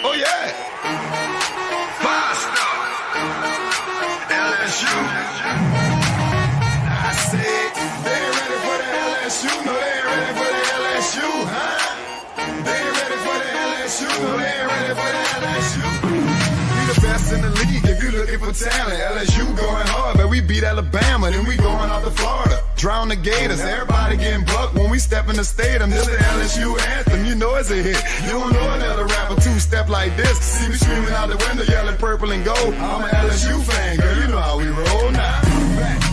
Oh, yeah. Five-star. LSU. I said, they ain't ready for the LSU. No, they ain't ready for the LSU, huh? They ain't ready for the LSU. No, they ain't ready for the LSU. We the best in the league if you looking for talent. LSU going hard, but we beat Alabama, then we going out to Florida. Drown the Gators, everybody getting bucked when we step in the stadium. This the LSU anthem, you know it's a hit. You don't know another rapper two-step like this. See me screaming out the window, yelling purple and gold. I'm an LSU fan, girl, you know how we roll now.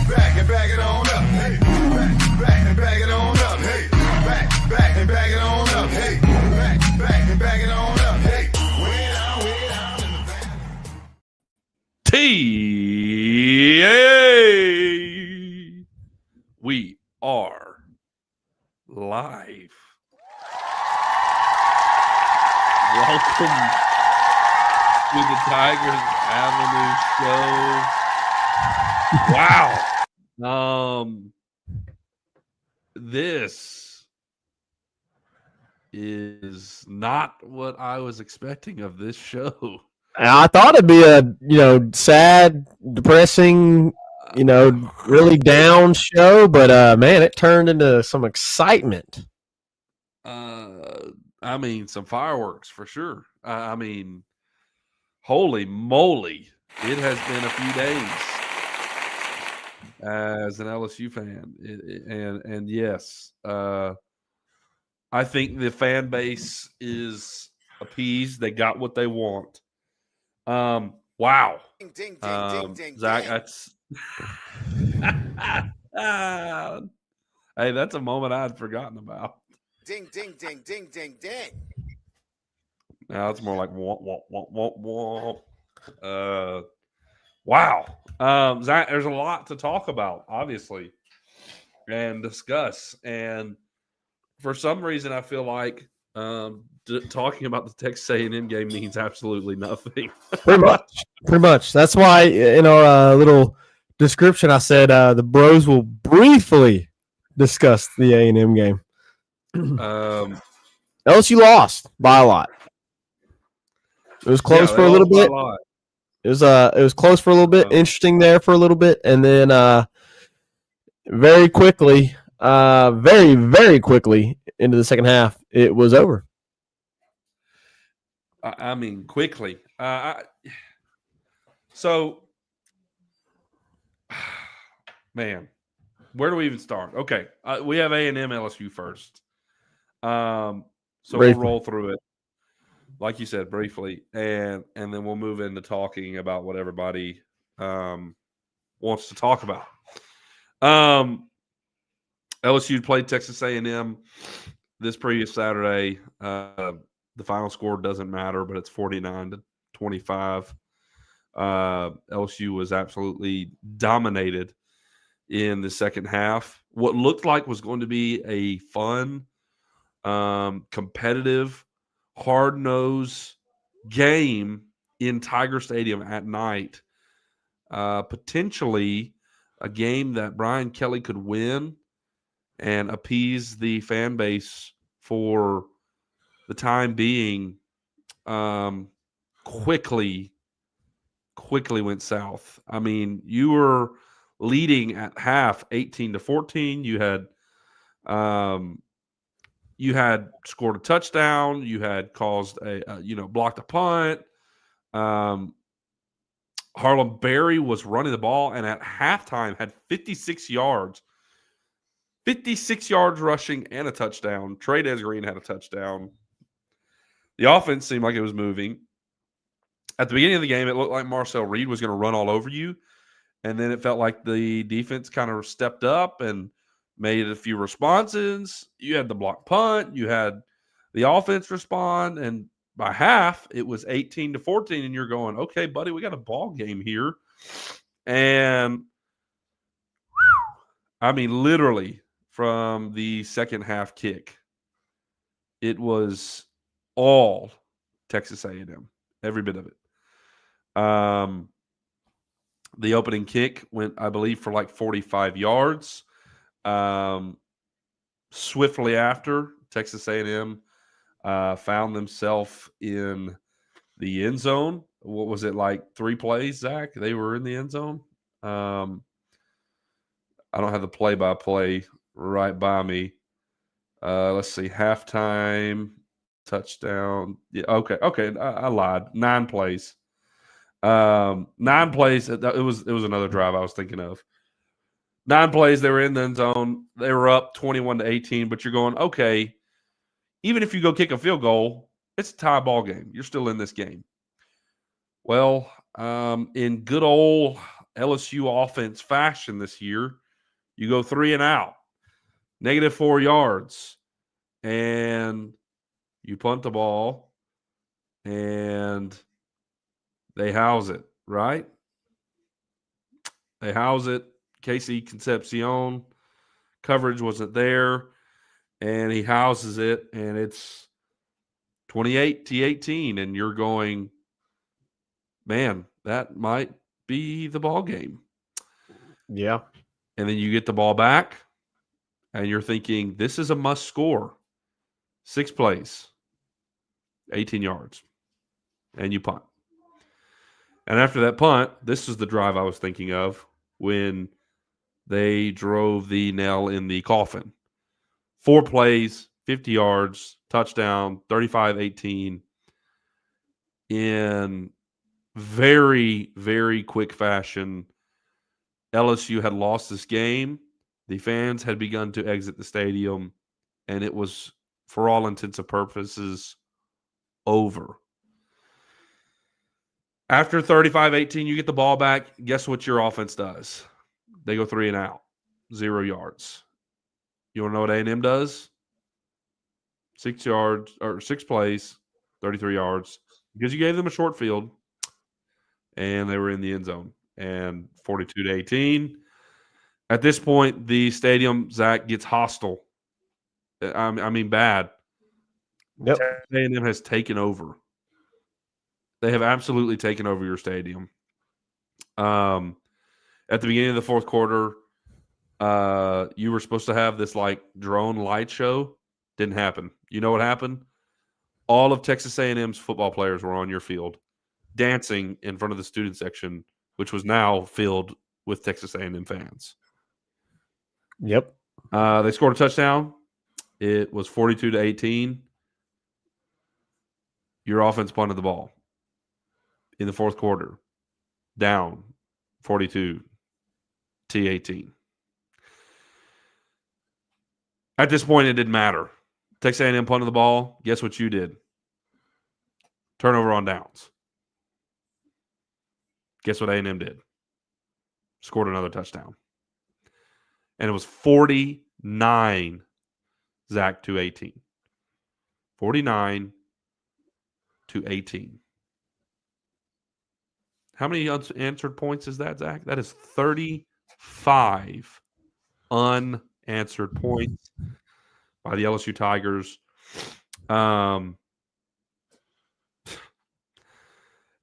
Back and back it on up. Hey, back and back it on up. Hey, back and back it on up. Hey, back and back it on up. Hey, way down in the back. We are live. Welcome to the Tigers Avenue Show. Wow. This is not what I was expecting of this show. I thought it'd be a, sad, depressing, really down show, but man, it turned into some excitement. I mean, some fireworks for sure. I mean, holy moly, it has been a few days as an LSU fan, and yes, I think the fan base is appeased. They got what they want. Wow. Ding, Zach, that's hey, that's a moment I had forgotten about. Ding, ding, ding, ding, ding, ding. Now it's more like womp, womp, womp, womp, womp. Wow. Zach, there's a lot to talk about, obviously, and discuss. And for some reason, I feel like talking about the Texas A&M game means absolutely nothing. Pretty much. That's why in our little description, I said the bros will briefly discuss the A&M game. LSU lost by a lot. It was close for a little bit. It was close for a little bit, interesting there for a little bit, and then very quickly, very, very quickly into the second half, it was over. I mean, quickly. So, man, where do we even start? Okay, we have A&M LSU first. So briefly. We'll roll through it, like you said, briefly, and then we'll move into talking about what everybody wants to talk about. LSU played Texas A&M this previous Saturday. The final score doesn't matter, but it's 49-25. LSU was absolutely dominated in the second half. What looked like was going to be a fun, competitive, hard-nosed game in Tiger Stadium at night. Potentially a game that Brian Kelly could win and appease the fan base for the time being. Quickly went south. I mean, you were leading at half 18-14. You had scored a touchdown. You had caused blocked a punt. Harlem Berry was running the ball and at halftime had 56 yards. 56 yards rushing and a touchdown. Trey Desgreen had a touchdown. The offense seemed like it was moving. At the beginning of the game, it looked like Marcel Reed was going to run all over you. And then it felt like the defense kind of stepped up and made a few responses. You had the block punt. You had the offense respond. And by half, it was 18-14. And you're going, okay, buddy, we got a ball game here. And, I mean, literally from the second half kick, it was all Texas A&M, every bit of it. The opening kick went, I believe, for like 45 yards. Swiftly after, Texas A&M found themselves in the end zone. What was it, like 3 plays, Zach? They were in the end zone. I don't have the play-by-play right by me. Let's see, halftime, touchdown. Yeah, okay. I lied. 9 plays. 9 plays. It was another drive I was thinking of. 9 plays. They were in the end zone. They were up 21-18. But you're going, okay. Even if you go kick a field goal, it's a tie ball game. You're still in this game. Well, in good old LSU offense fashion this year, you go 3 and out, -4 yards, and you punt the ball, and they house it, right? They house it. Casey Concepcion, coverage wasn't there, and he houses it, and it's 28-18, and you're going, man, that might be the ball game. Yeah. And then you get the ball back, and you're thinking, this is a must score. 6 plays, 18 yards, and you punt. And after that punt, this is the drive I was thinking of when they drove the nail in the coffin. 4 plays, 50 yards, touchdown, 35-18 in very, very quick fashion. LSU had lost this game. The fans had begun to exit the stadium, and it was, for all intents and purposes, over. After 35-18, you get the ball back. Guess what your offense does? They go 3 and out, 0 yards. You want to know what A&M does? 6 yards or 6 plays, 33 yards, because you gave them a short field, and they were in the end zone. And 42-18. At this point, the stadium, Zach, gets hostile. I mean, bad. Yep. A&M has taken over. They have absolutely taken over your stadium. At the beginning of the fourth quarter, you were supposed to have this like drone light show. Didn't happen. You know what happened? All of Texas A&M's football players were on your field dancing in front of the student section, which was now filled with Texas A&M fans. Yep. They scored a touchdown. It was 42-18. Your offense punted the ball in the fourth quarter, down 42-18. At this point, it didn't matter. Texas A&M punted the ball. Guess what you did? Turnover on downs. Guess what A&M did? Scored another touchdown. And it was 49, Zach, to 18. 49-18. How many unanswered points is that, Zach? That is 35 unanswered points by the LSU Tigers. LSU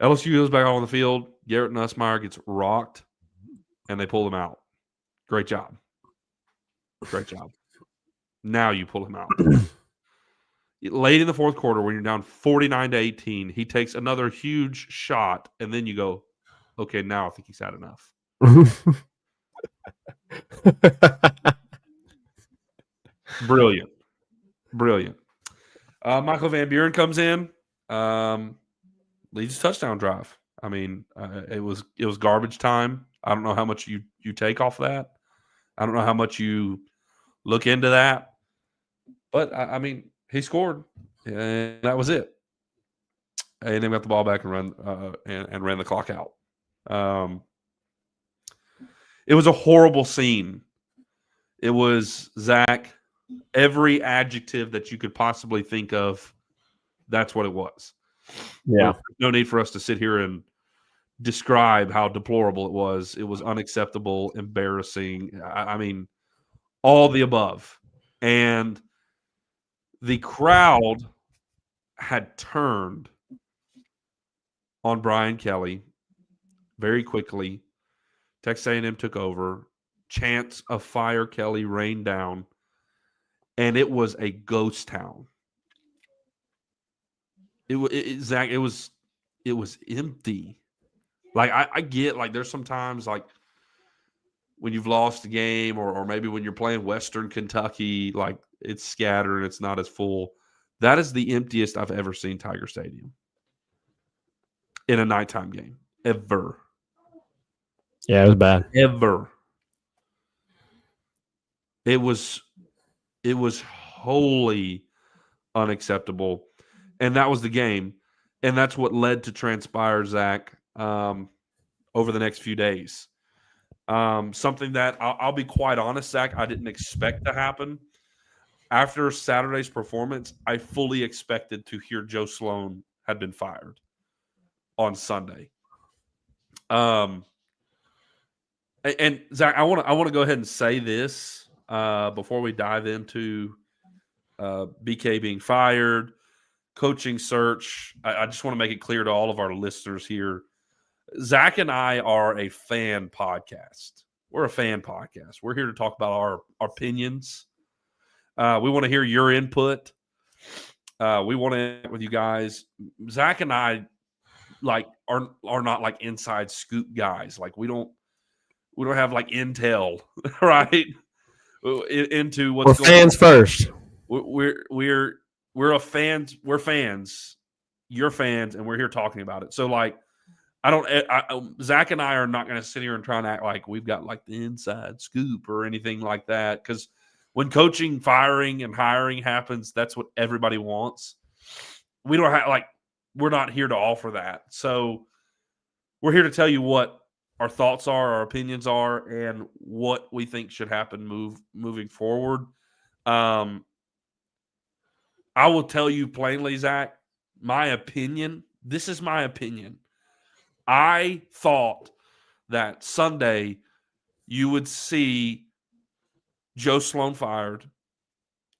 goes back on the field. Garrett Nussmeier gets rocked, and they pull him out. Great job. Great job. Now you pull him out. Late in the fourth quarter, when you're down 49-18, he takes another huge shot, and then you go, okay, now I think he's had enough. Brilliant. Michael Van Buren comes in, leads a touchdown drive. I mean, it was garbage time. I don't know how much you take off that. I don't know how much you look into that. But, I mean, he scored, and that was it. And then got the ball back and ran the clock out. It was a horrible scene. It was, Zach, every adjective that you could possibly think of, that's what it was. Yeah. No need for us to sit here and describe how deplorable it was. It was unacceptable, embarrassing. I mean, all the above. And the crowd had turned on Brian Kelly very quickly. Texas A&M took over. Chants of Fire Kelly rained down, and it was a ghost town. Zach, it was empty. Like I get like there's sometimes like when you've lost a game or maybe when you're playing Western Kentucky, like it's scattered and it's not as full. That is the emptiest I've ever seen Tiger Stadium in a nighttime game ever. Yeah, it was bad. Ever. It was wholly unacceptable, and that was the game, and that's what led to transpire, Zach, over the next few days. Something that I'll be quite honest, Zach, I didn't expect to happen. After Saturday's performance, I fully expected to hear Joe Sloan had been fired on Sunday. And Zach, I want to go ahead and say this before we dive into BK being fired, coaching search. I just want to make it clear to all of our listeners here. Zach and I are a fan podcast. We're a fan podcast. We're here to talk about our opinions. We want to hear your input. We want to with you guys. Zach and I like are not like inside scoop guys. Like we don't have like intel, right? Into what's we're fans first. We're a fans. We're fans. You're fans, and we're here talking about it. So like, Zach and I are not going to sit here and try and act like we've got like the inside scoop or anything like that. Because when coaching, firing, and hiring happens, that's what everybody wants. We don't have like we're not here to offer that. So we're here to tell you what our thoughts are, our opinions are, and what we think should happen moving forward. I will tell you plainly, Zach, my opinion. This is my opinion. I thought that Sunday you would see Joe Sloan fired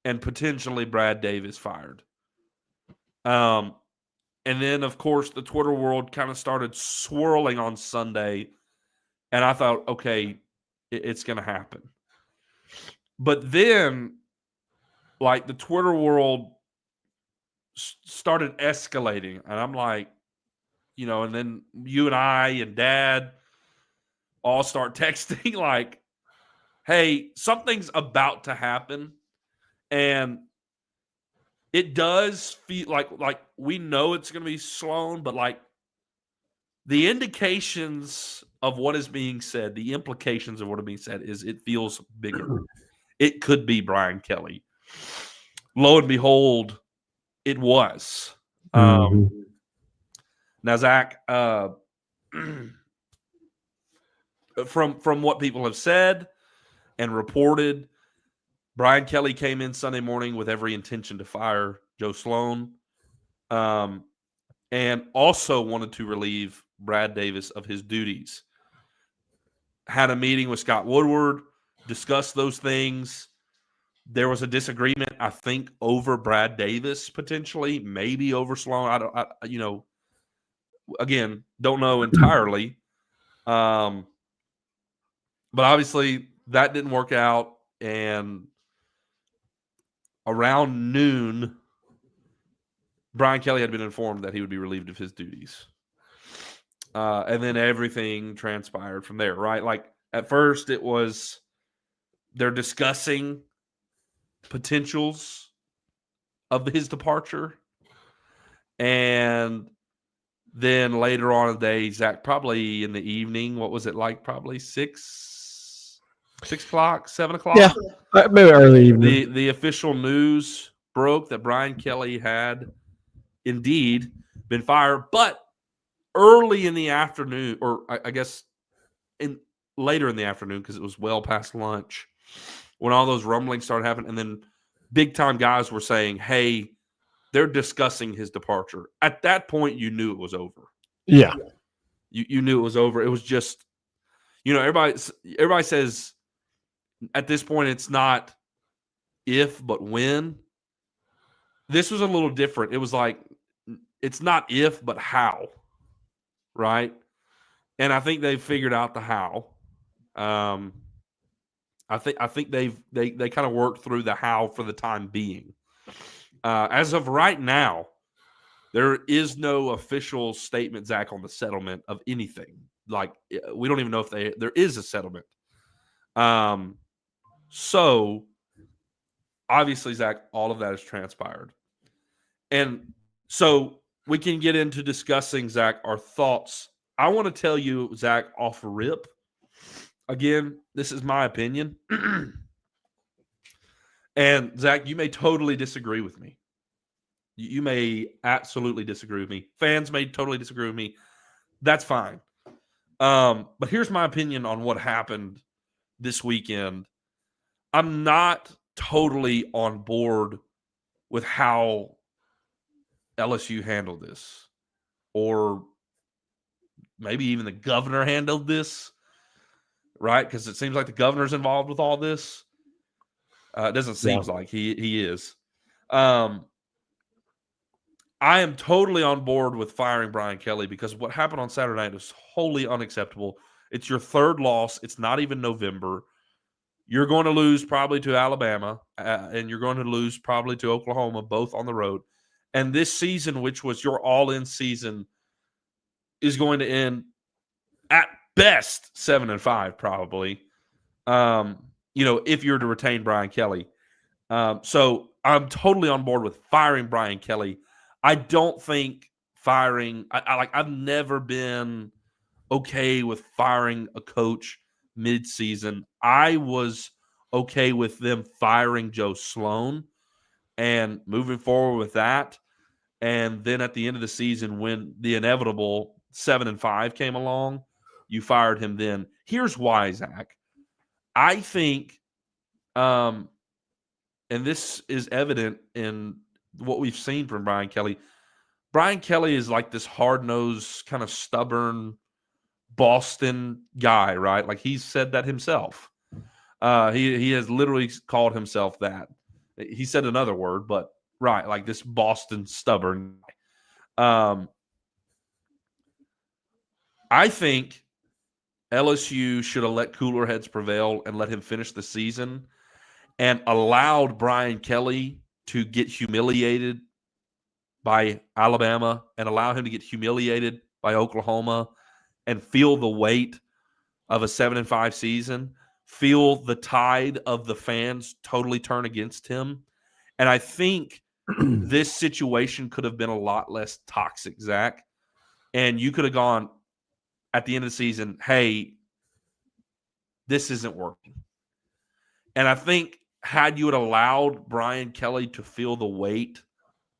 and potentially Brad Davis fired. And then, of course, the Twitter world kind of started swirling on Sunday, and I thought, okay, it's going to happen. But then, like, the Twitter world started escalating, and I'm like, you know, and then you and I and Dad all start texting like, hey, something's about to happen. And it does feel like we know it's going to be Sloan, but like the indications of what is being said, the implications of what is being said is it feels bigger. It could be Brian Kelly. Lo and behold, it was. Now, Zach, from what people have said and reported, Brian Kelly came in Sunday morning with every intention to fire Joe Sloan, and also wanted to relieve Brad Davis of his duties. Had a meeting with Scott Woodward, discussed those things. There was a disagreement, I think, over Brad Davis potentially, maybe over Sloan. Again, don't know entirely. But obviously that didn't work out. And around noon, Brian Kelly had been informed that he would be relieved of his duties. And then everything transpired from there, right? Like at first it was they're discussing potentials of his departure. And then later on in the day, Zach, probably in the evening, what was it like? Probably 6 o'clock, 7 o'clock? Yeah, maybe early evening. The official news broke that Brian Kelly had indeed been fired, but early in the afternoon, or I guess later in the afternoon, because it was well past lunch, when all those rumblings started happening, and then big-time guys were saying, hey, they're discussing his departure. At that point, you knew it was over. Yeah. You knew it was over. It was just, everybody says at this point it's not if, but when. This was a little different. It was like, it's not if, but how, right? And I think they've figured out the how. I think they kind of worked through the how for the time being. As of right now, There is no official statement, Zach, on the settlement of anything. Like, we don't even know if there is a settlement. So obviously, Zach, all of that has transpired. And so we can get into discussing, Zach, our thoughts. I want to tell you, Zach, off rip. Again, this is my opinion. And Zach, you may totally disagree with me. You may absolutely disagree with me. Fans may totally disagree with me. That's fine. But here's my opinion on what happened this weekend. I'm not totally on board with how LSU handled this, or maybe even the governor handled this, right? Because it seems like the governor's involved with all this. It doesn't seem like he is. I am totally on board with firing Brian Kelly because what happened on Saturday night is wholly unacceptable. It's your third loss. It's not even November. You're going to lose probably to Alabama, and you're going to lose probably to Oklahoma, both on the road. And this season, which was your all-in season, is going to end at best 7-5, probably. If you're to retain Brian Kelly. So I'm totally on board with firing Brian Kelly. I don't think firing. I've never been okay with firing a coach mid-season. I was okay with them firing Joe Sloan and moving forward with that. And then at the end of the season, when the inevitable 7-5 came along, you fired him then. Here's why, Zach. I think, and this is evident in what we've seen from Brian Kelly. Brian Kelly is like this hard-nosed, kind of stubborn Boston guy, right? Like, he's said that himself. He has literally called himself that. He said another word, but right, like this Boston stubborn guy. I think LSU should have let cooler heads prevail and let him finish the season and allowed Brian Kelly to get humiliated by Alabama and allow him to get humiliated by Oklahoma and feel the weight of a 7-5 season, feel the tide of the fans totally turn against him. And I think this situation could have been a lot less toxic, Zach. And you could have gone at the end of the season, hey, this isn't working. And I think had you had allowed Brian Kelly to feel the weight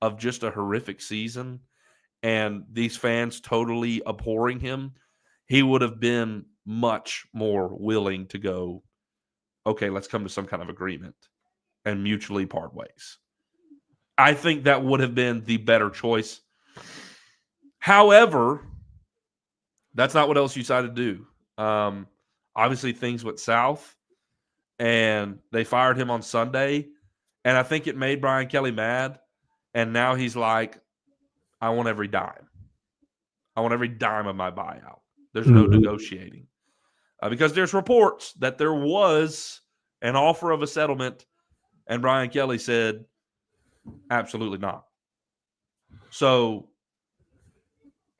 of just a horrific season and these fans totally abhorring him, he would have been much more willing to go, okay, let's come to some kind of agreement and mutually part ways. I think that would have been the better choice. However, that's not what LSU decided to do. Obviously, things went south, and they fired him on Sunday, and I think it made Brian Kelly mad, and now he's like, I want every dime. I want every dime of my buyout. There's no negotiating. Because there's reports that there was an offer of a settlement, and Brian Kelly said, absolutely not. So,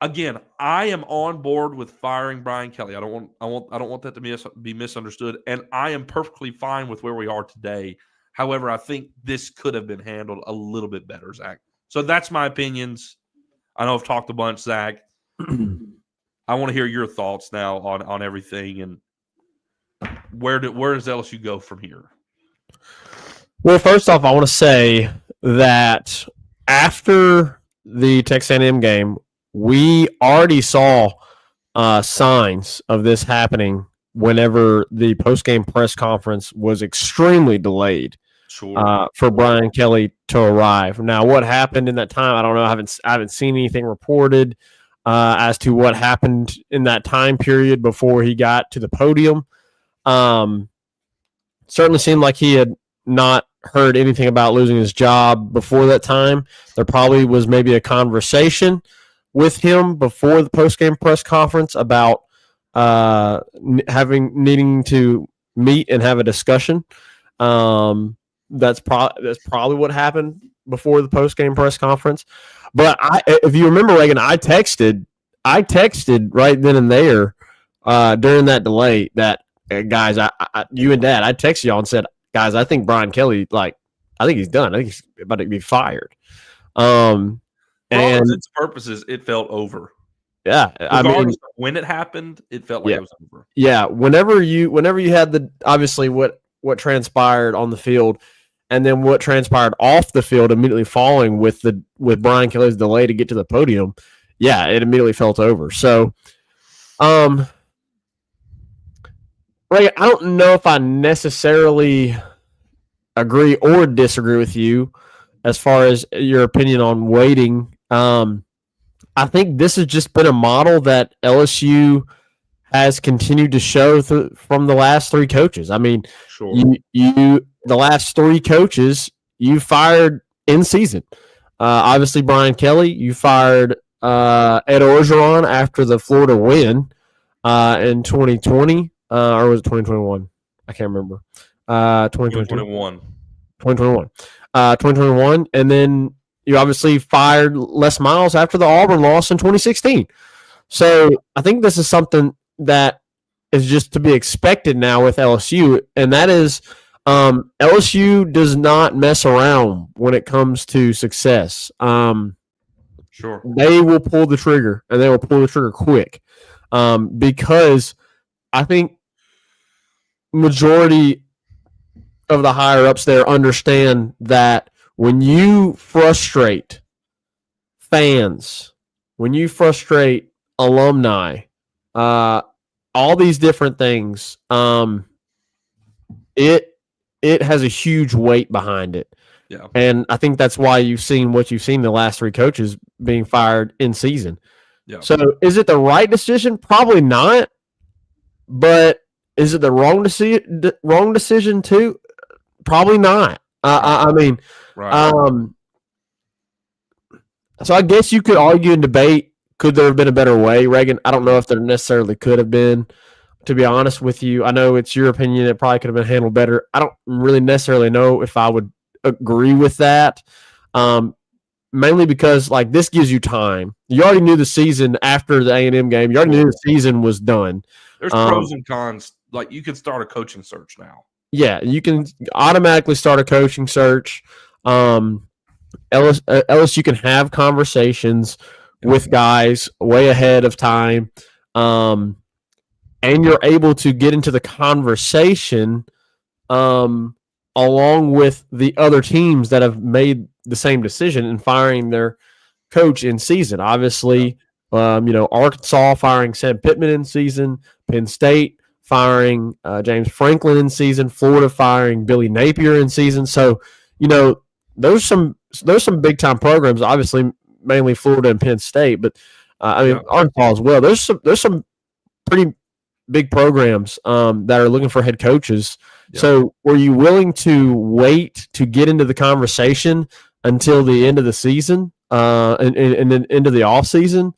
again, I am on board with firing Brian Kelly. I don't want that to be misunderstood, and I am perfectly fine with where we are today. However, I think this could have been handled a little bit better, Zach. So that's my opinions. I know I've talked a bunch, Zach. I want to hear your thoughts now on everything, and where does LSU go from here? Well, first off, I want to say that after the Texas A&M game, we already saw signs of this happening whenever the post-game press conference was extremely delayed for Brian Kelly to arrive. Now, what happened in that time, I don't know. I haven't seen anything reported as to what happened in that time period before he got to the podium. Certainly seemed like he had not heard anything about losing his job before that time. There probably was maybe a conversation with him before the post-game press conference about needing to meet and have a discussion. That's probably what happened before the post game press conference. But if you remember, Reagan, I texted right then and there during that delay that guys, you and Dad, I texted y'all and said, guys, I think Brian Kelly, I think he's done. I think he's about to be fired. For all its purposes, it felt over. Yeah, when it happened, it felt like it was over. Yeah, whenever you had obviously what transpired on the field, and then what transpired off the field immediately following with Brian Kelly's delay to get to the podium, yeah, it immediately felt over. So, right, I don't know if I necessarily agree or disagree with you as far as your opinion on waiting. I think this has just been a model that LSU has continued to show from the last three coaches. I mean, sure. The last three coaches you fired in season. Obviously, Brian Kelly, you fired Ed Orgeron after the Florida win in 2020, or was it 2021? I can't remember. 2021. 2021, and then you obviously fired Les Miles after the Auburn loss in 2016. So I think this is something that is just to be expected now with LSU, and that is LSU does not mess around when it comes to success. Sure. They will pull the trigger, and they will pull the trigger quick, because I think majority of the higher ups there understand that when you frustrate fans, when you frustrate alumni, all these different things, it has a huge weight behind it. Yeah. And I think that's why you've seen what you've seen the last three coaches being fired in season. Yeah. So is it the right decision? Probably not. But is it the wrong decision too? Probably not. I mean, right. So I guess you could argue and debate, could there have been a better way, Reagan? I don't know if there necessarily could have been, to be honest with you. I know it's your opinion. It probably could have been handled better. I don't really necessarily know if I would agree with that, mainly because, this gives you time. You already knew the season after the A&M game. You already knew the season was done. There's pros and cons. You could start a coaching search now. Yeah, you can automatically start a coaching search. LSU can have conversations with guys way ahead of time, and you're able to get into the conversation along with the other teams that have made the same decision in firing their coach in season. Obviously, Arkansas firing Sam Pittman in season, Penn State firing James Franklin in season, Florida firing Billy Napier in season. So, there's some big time programs, obviously mainly Florida and Penn State, but Arkansas as well. There's some pretty big programs that are looking for head coaches. Yeah. So were you willing to wait to get into the conversation until the end of the season and then into the off season?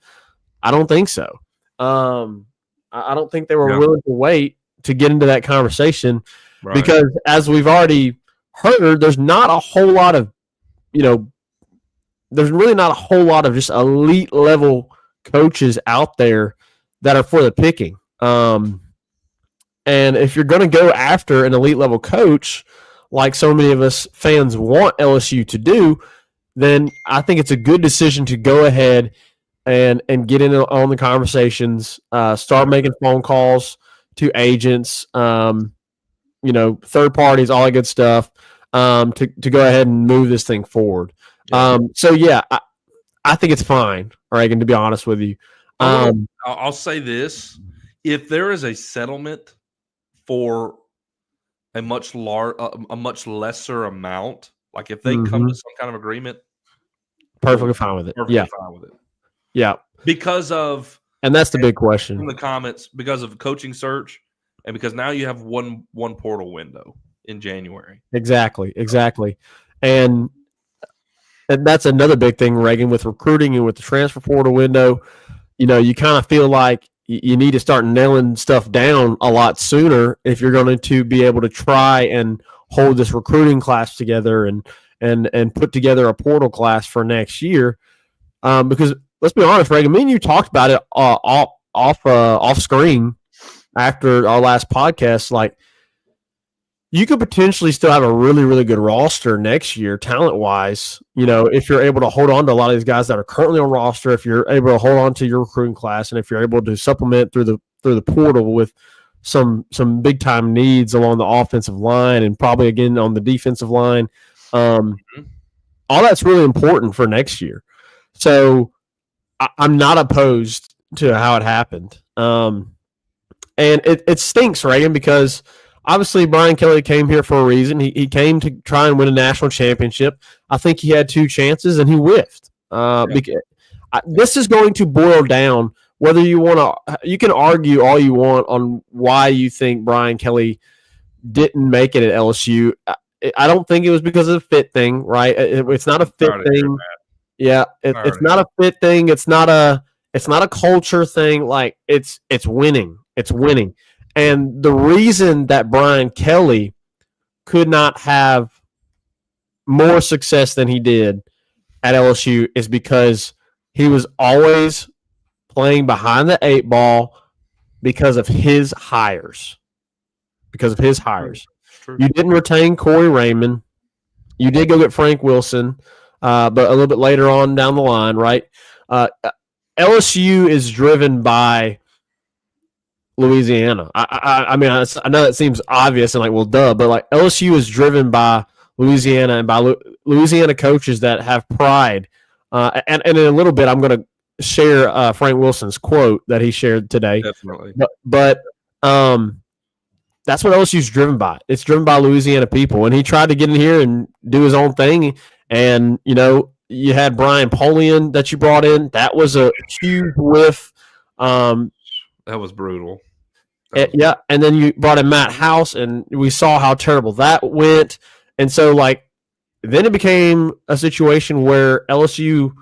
I don't think so. I don't think they were willing to wait to get into that conversation, right, because as we've already heard, there's not a whole lot of, there's really not a whole lot of just elite level coaches out there that are for the picking. And if you're going to go after an elite level coach, like so many of us fans want LSU to do, then I think it's a good decision to go ahead and get in on the conversations, start making phone calls to agents, third parties, all that good stuff, to go ahead and move this thing forward. Yeah. I think it's fine, Reagan, to be honest with you. I'll say this. If there is a settlement for a much lesser amount, like if they come to some kind of agreement, perfectly fine with it. Fine with it. Yeah. And that's the big question from the comments, because of coaching search, and because now you have one portal window in January. Exactly. And that's another big thing, Reagan, with recruiting and with the transfer portal window. You kind of feel like you need to start nailing stuff down a lot sooner if you're going to be able to try and hold this recruiting class together and and put together a portal class for next year. Because let's be honest, Reagan, me and you talked about it off screen after our last podcast. Like, you could potentially still have a really, really good roster next year, talent wise. If you're able to hold on to a lot of these guys that are currently on roster, if you're able to hold on to your recruiting class, and if you're able to supplement through the portal with some big time needs along the offensive line and probably again on the defensive line, all that's really important for next year. So I'm not opposed to how it happened. And it stinks, Reagan, because obviously Brian Kelly came here for a reason. He came to try and win a national championship. I think he had 2 chances and he whiffed. This is going to boil down whether you can argue all you want on why you think Brian Kelly didn't make it at LSU. I don't think it was because of the fit thing, right? It's not a fit thing. Yeah, it's not a fit thing. It's not a culture thing. Like, it's winning. It's winning. And the reason that Brian Kelly could not have more success than he did at LSU is because he was always playing behind the 8 ball because of his hires. You didn't retain Corey Raymond. You did go get Frank Wilson, but a little bit later on down the line, right? LSU is driven by Louisiana. I mean, I know that seems obvious and like, well, duh, but like LSU is driven by Louisiana and by Louisiana coaches that have pride. And in a little bit, I'm going to share Frank Wilson's quote that he shared today. Definitely. But that's what LSU is driven by. It's driven by Louisiana people. And he tried to get in here and do his own thing. And, you had Brian Polian that you brought in. That was a huge whiff. That was brutal. Yeah, and then you brought in Matt House, and we saw how terrible that went. And so, like, then it became a situation where LSU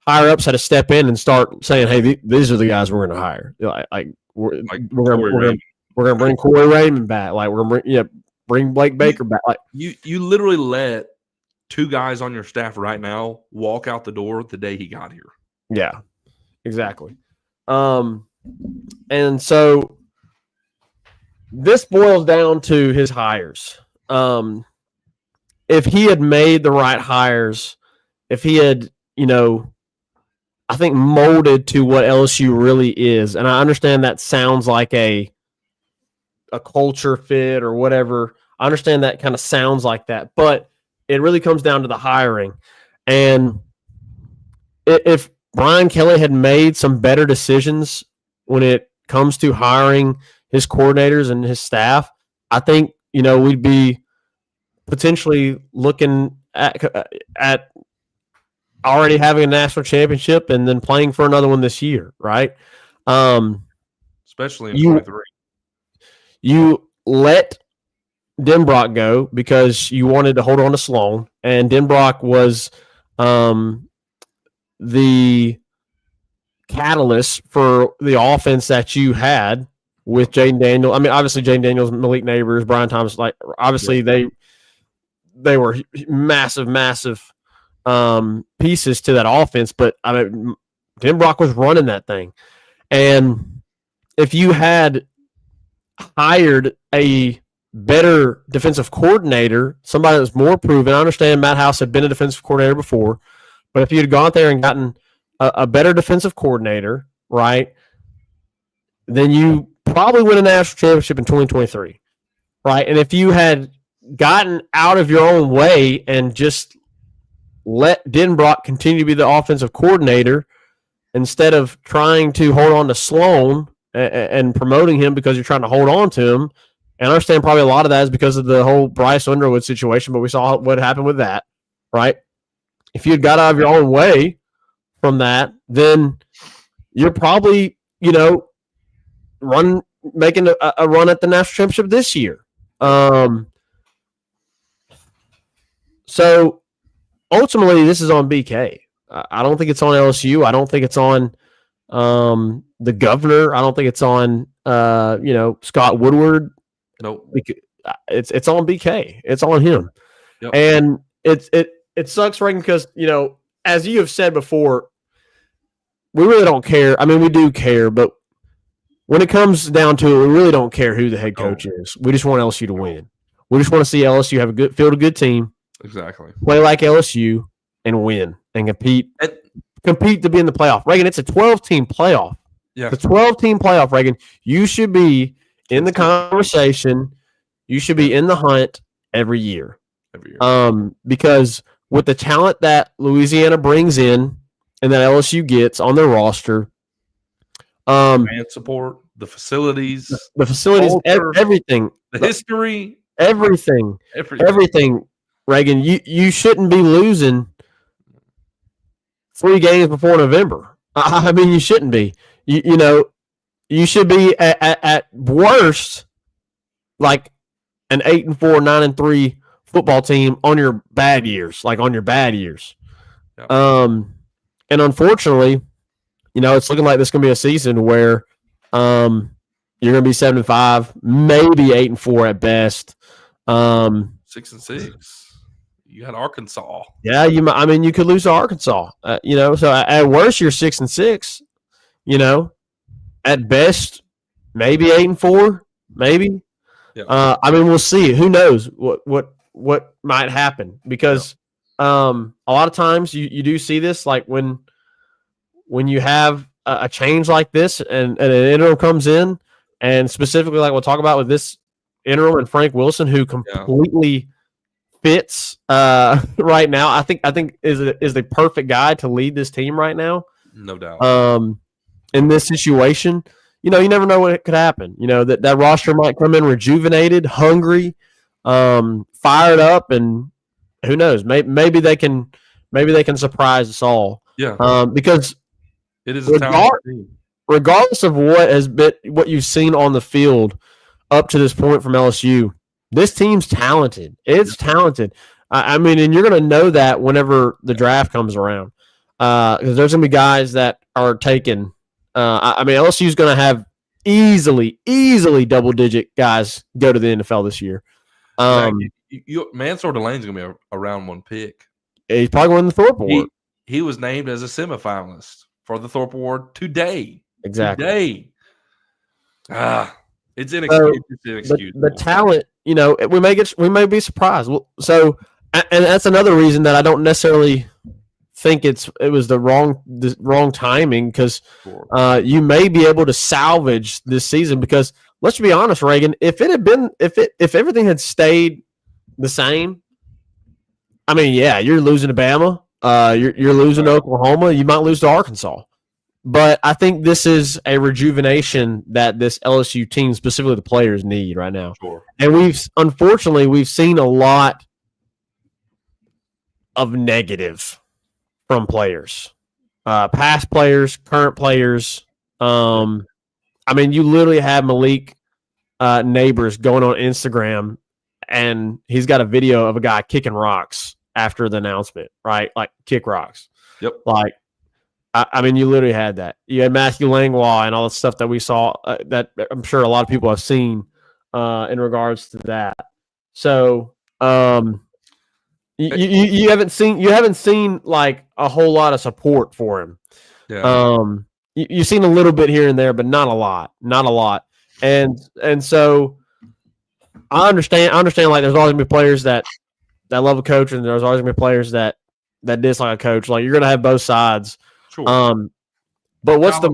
higher-ups had to step in and start saying, hey, these are the guys we're going to hire. We're going to bring Corey Raymond back. Like, we're going to bring Blake Baker back. Like, you literally let 2 guys on your staff right now walk out the door the day he got here. Yeah, exactly. And so this boils down to his hires. If he had made the right hires, if he had, I think molded to what LSU really is, and I understand that sounds like a culture fit or whatever. I understand that kind of sounds like that, but it really comes down to the hiring. And if Brian Kelly had made some better decisions when it comes to hiring his coordinators and his staff, I think, we'd be potentially looking at already having a national championship and then playing for another one this year, right? Especially in 23. You let Denbrock go because you wanted to hold on to Sloan, and Denbrock was the catalyst for the offense that you had with Jaden Daniels. I mean, obviously Jaden Daniels, Malik Neighbors, Brian Thomas, like obviously they were massive pieces to that offense, but I mean, Denbrock was running that thing. And if you had hired a better defensive coordinator, somebody that's more proven, I understand Matt House had been a defensive coordinator before, but if you had gone there and gotten a better defensive coordinator, right, then you probably win a national championship in 2023, right? And if you had gotten out of your own way and just let Denbrock continue to be the offensive coordinator instead of trying to hold on to Sloan and promoting him because you're trying to hold on to him, and I understand probably a lot of that is because of the whole Bryce Underwood situation, but we saw what happened with that, right? If you had got out of your own way from that, then you're probably, making a run at the national championship this year. So ultimately, this is on BK. I don't think it's on LSU. I don't think it's on the governor. I don't think it's on Scott Woodward. Nope. It's on BK. It's on him. Yep. And it sucks, Reagan, because, as you have said before, we really don't care. I mean, we do care, but when it comes down to it, we really don't care who the head coach is. We just want LSU to win. We just want to see LSU have field a good team. Exactly. Play like LSU and win and compete. Compete to be in the playoff. Reagan, it's a 12-team playoff. Yeah. It's a 12-team playoff, Reagan. You should be in the conversation. You should be in the hunt every year. Because with the talent that Louisiana brings in and that LSU gets on their roster, man support, the facilities, culture, everything, the history, everything. Reagan, you shouldn't be losing 3 games before November. I mean, you shouldn't be. You should be at worst like an 8-4, 9-3 football team on your bad years, Yeah. And unfortunately, it's looking like this is going to be a season where you're going to be 7-5, maybe 8-4 at best. 6-6. You got Arkansas. Yeah, you could lose to Arkansas. So at worst you're 6-6. At best maybe 8-4, maybe. Yeah. We'll see. Who knows what might happen, because a lot of times you do see this, like when you have a change like this and an interim comes in, and specifically like we'll talk about with this interim and Frank Wilson, who completely fits right now. I think is the perfect guy to lead this team right now. No doubt. In this situation, you never know what could happen. That roster might come in rejuvenated, hungry, fired up, and who knows? Maybe they can surprise us all. Yeah. Because it is a talented team. Regardless of what you've seen on the field up to this point from LSU, this team's talented. It's talented. And you're going to know that whenever the draft comes around, because there's going to be guys that are taken. LSU is going to have easily double-digit guys go to the NFL this year. Mansour Delane's going to be a round 1 pick. He's probably going to the Thorpe Award. He was named as a semifinalist for the Thorpe Award today. Exactly. Today. It's inexcusable. The talent, we may be surprised. So, and that's another reason that I don't necessarily think it was the wrong timing, because you may be able to salvage this season. Because let's be honest, Reagan, if everything had stayed the same, you're losing to Bama, you're losing to Oklahoma, you might lose to Arkansas. But I think this is a rejuvenation that this LSU team, specifically the players, need right now. Sure. And we've seen a lot of negative from players, past players, current players. You literally have Malik Neighbors going on Instagram, and he's got a video of a guy kicking rocks after the announcement, right? Like, kick rocks. Yep. You literally had that. You had Matthew Langlois and all the stuff that we saw that I'm sure a lot of people have seen in regards to that. So you haven't seen like a whole lot of support for him. Yeah. You've seen a little bit here and there, but not a lot. And so I understand. Like, there's always gonna be players that love a coach, and there's always gonna be players that dislike a coach. Like, you're gonna have both sides. Sure. But what's the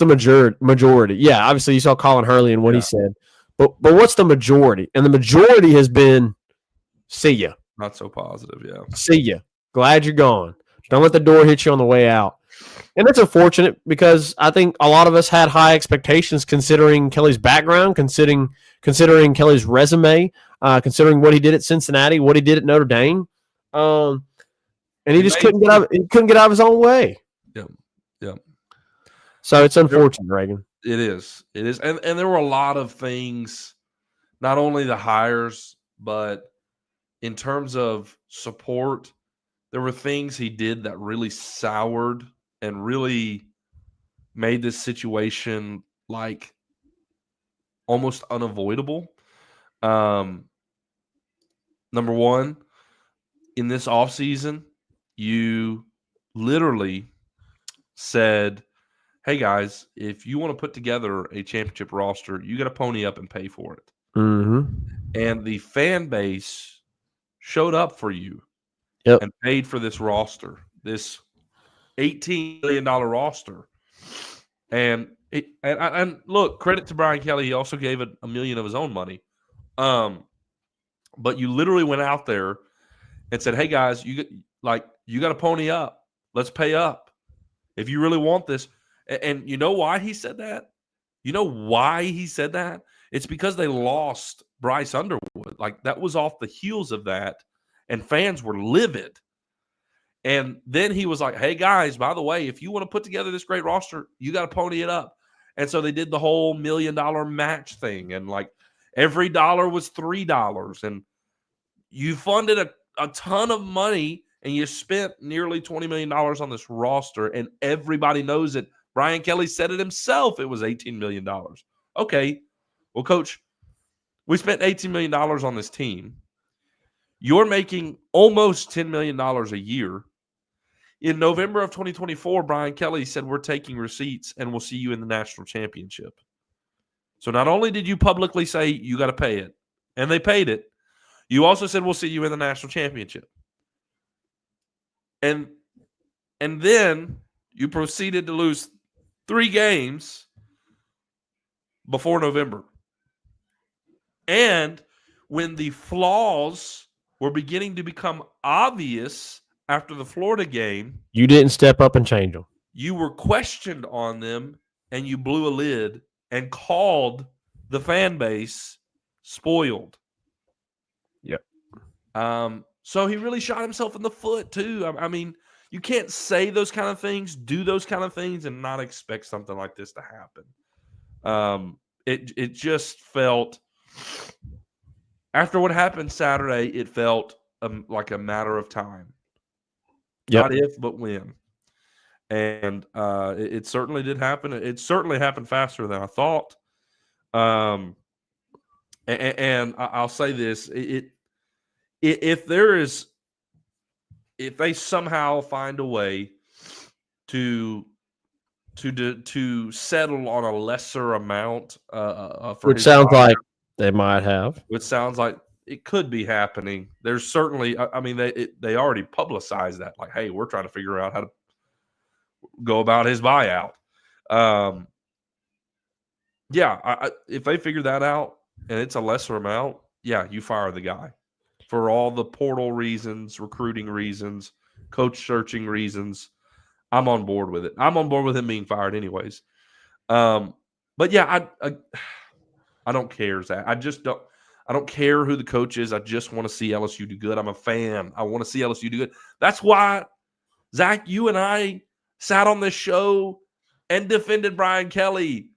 majority? Yeah, obviously you saw Colin Hurley and what he said. But what's the majority? And the majority has been, see ya. Not so positive, yeah. See ya. Glad you're gone. Don't let the door hit you on the way out. And it's unfortunate, because I think a lot of us had high expectations considering Kelly's background, considering Kelly's resume, considering what he did at Cincinnati, what he did at Notre Dame. And he just couldn't get out of his own way. Yeah. So it's unfortunate, Reagan. It is. And there were a lot of things, not only the hires, but in terms of support, there were things he did that really soured and really made this situation like almost unavoidable. Number one, in this offseason, you literally said, hey, guys, if you want to put together a championship roster, you got to pony up and pay for it. Mm-hmm. And the fan base showed up for you and paid for this roster, this $18 million roster. And look, credit to Brian Kelly. He also gave it $1 million of his own money. But you literally went out there and said, hey, guys, you got to pony up. Let's pay up if you really want this. And you know why he said that? You know why he said that? It's because they lost Bryce Underwood. Like, that was off the heels of that, and fans were livid. And then he was like, hey, guys, by the way, if you want to put together this great roster, you got to pony it up. And so they did the whole $1 million match thing, and like every dollar was $3. And you funded a ton of money, and you spent nearly $20 million on this roster, and everybody knows it. Brian Kelly said it himself. It was $18 million. Okay. Well, Coach, we spent $18 million on this team. You're making almost $10 million a year. In November of 2024, Brian Kelly said, we're taking receipts and we'll see you in the national championship. So not only did you publicly say you got to pay it, and they paid it, you also said, we'll see you in the national championship. And then you proceeded to lose 3 games before November. And when the flaws were beginning to become obvious after the Florida game, you didn't step up and change them. You were questioned on them, and you blew a lid and called the fan base spoiled. Yep. So he really shot himself in the foot too. I mean, you can't say those kind of things, do those kind of things, and not expect something like this to happen. It just felt, after what happened Saturday, it felt like a matter of time. Yep. Not if, but when. And it certainly did happen. It certainly happened faster than I thought. And I'll say this: if they somehow find a way to settle on a lesser amount, which sounds like they might have, which sounds like it could be happening. There's certainly, I mean, they already publicized that, like, hey, we're trying to figure out how to go about his buyout. If they figure that out and it's a lesser amount, yeah, you fire the guy for all the portal reasons, recruiting reasons, coach searching reasons. I'm on board with it. I'm on board with him being fired anyways. But yeah, I don't care, Zach. I don't care who the coach is. I just want to see LSU do good. I'm a fan. I want to see LSU do good. That's why, Zach, you and I sat on this show and defended Brian Kelly.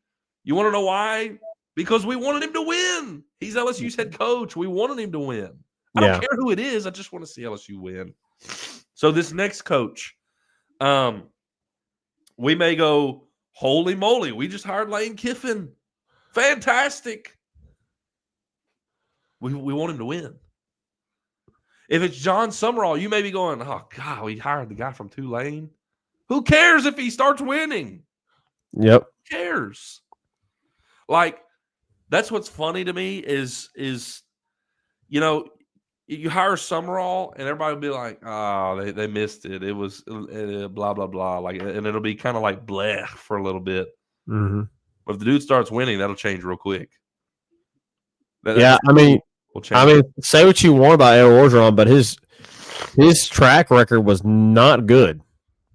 You want to know why? Because we wanted him to win. He's LSU's head coach. We wanted him to win. I don't care who it is. I just want to see LSU win. So this next coach, we may go, holy moly, we just hired Lane Kiffin. Fantastic. We want him to win. If it's John Summerall, you may be going, oh, God, we hired the guy from Tulane. Who cares if he starts winning? Yep. Who cares? Like, that's what's funny to me is you hire Summerall and everybody will be like, oh, they missed it. It was blah, blah, blah. Like, and it'll be kind of like bleh for a little bit. Mm-hmm. But if the dude starts winning, that'll change real quick. Say what you want about El Orgeron, but his track record was not good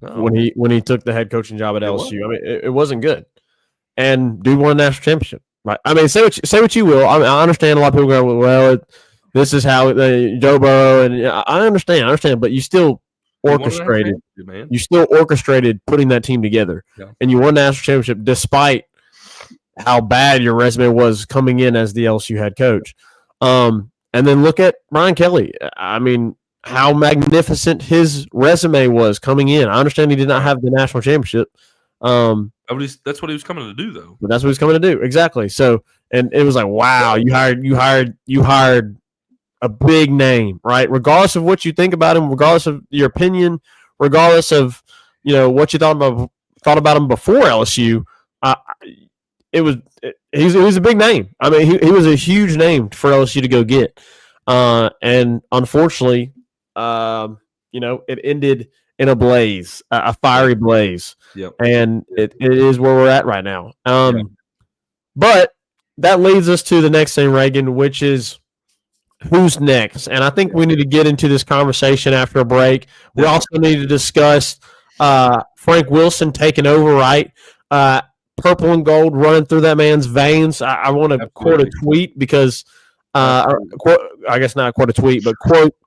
when he took the head coaching job at LSU. I mean, it wasn't good. And dude won a national championship. Right? I mean, say what you will. I understand a lot of people go, well, this is how Joe Burrow, and I understand, but you still orchestrated. You still orchestrated putting that team together, and you won a national championship despite how bad your resume was coming in as the LSU head coach. And then look at Brian Kelly. I mean, how magnificent his resume was coming in. I understand he did not have the national championship. That's what he was coming to do, though. But that's what he's coming to do, exactly. So, and it was like, wow, you hired a big name, right? Regardless of what you think about him, regardless of your opinion, regardless of what you thought about him before LSU, he was a big name. I mean, he was a huge name for LSU to go get, and unfortunately, it ended in a blaze, a fiery blaze. Yep. And it is where we're at right now. But that leads us to the next thing, Reagan, which is who's next. And I think we need to get into this conversation after a break. We also need to discuss Frank Wilson taking over, right? Purple and gold running through that man's veins. I want to quote a tweet because I guess not quote a tweet, but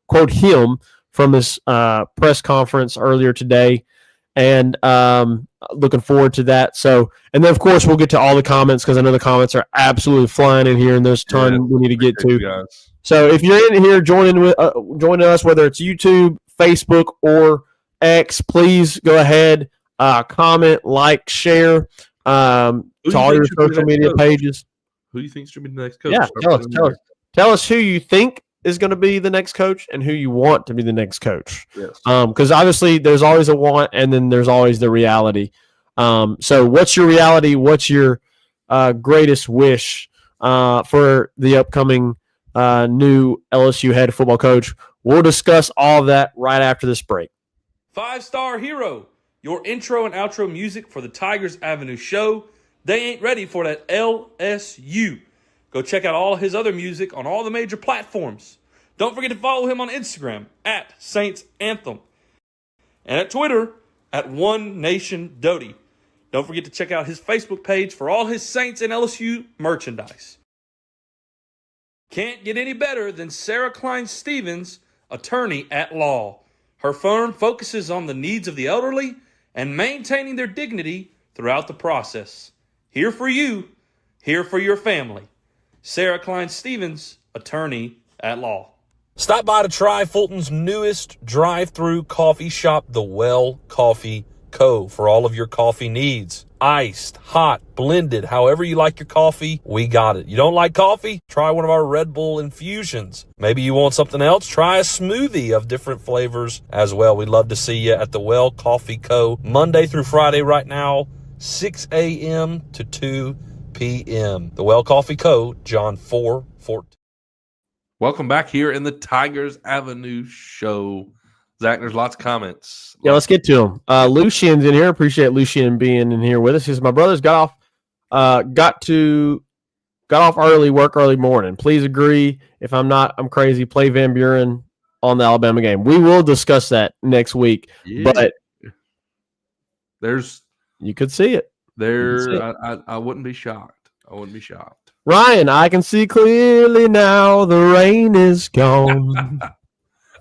quote him from his press conference earlier today, and looking forward to that. So, and then of course we'll get to all the comments because I know the comments are absolutely flying in here, and there's a ton we need to get to. So, if you're in here joining us, whether it's YouTube, Facebook, or X, please go ahead, comment, like, share to all your social media pages. Who do you think should be the next coach? Yeah, tell us who you think is going to be the next coach and who you want to be the next coach. Yes. Because obviously there's always a want and then there's always the reality. So what's your reality? What's your greatest wish for the upcoming new LSU head football coach? We'll discuss all of that right after this break. 5-Star Hero, your intro and outro music for the Tigers Avenue show. They ain't ready for that LSU. Go check out all his other music on all the major platforms. Don't forget to follow him on Instagram at Saints Anthem and at Twitter at One Nation Doty. Don't forget to check out his Facebook page for all his Saints and LSU merchandise. Can't get any better than Sarah Klein Stevens, attorney at law. Her firm focuses on the needs of the elderly and maintaining their dignity throughout the process. Here for you, here for your family. Sarah Klein Stevens, attorney at law. Stop by to try Fulton's newest drive-through coffee shop, The Well Coffee Co. for all of your coffee needs. Iced, hot, blended, however you like your coffee, we got it. You don't like coffee? Try one of our Red Bull infusions. Maybe you want something else? Try a smoothie of different flavors as well. We'd love to see you at The Well Coffee Co. Monday through Friday right now, 6 a.m. to 2 p.m. The Well Coffee Co., John 4:14. Welcome back here in the Tigers Avenue show. Zach, there's lots of comments. Yeah, let's get to them. Lucian's in here. Appreciate Lucian being in here with us. He says, my brother's got off early, work early morning. Please agree. If I'm not, I'm crazy. Play Van Buren on the Alabama game. We will discuss that next week. Yeah. But you could see it. I wouldn't be shocked. Ryan, I can see clearly now the rain is gone.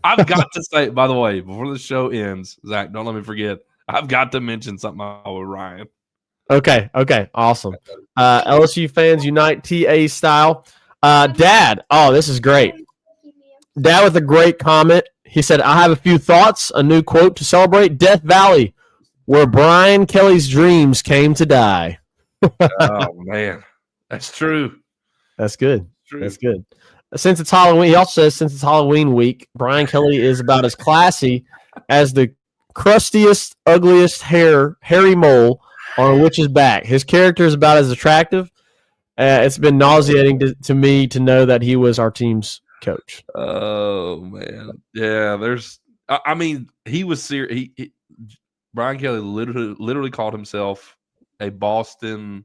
I've got to say, by the way, before the show ends, Zach, don't let me forget, I've got to mention something with Ryan. Okay, awesome. LSU fans unite TA style. Dad, this is great. Dad with a great comment. He said, I have a few thoughts, a new quote to celebrate. Death Valley, where Brian Kelly's dreams came to die. Oh, man. That's true. That's good. That's good. Since it's Halloween, he also says since it's Halloween week, Brian Kelly is about as classy as the crustiest, ugliest hairy mole on a witch's back. His character is about as attractive. It's been nauseating to me to know that he was our team's coach. Oh, man. Yeah, he was serious. Brian Kelly literally called himself a Boston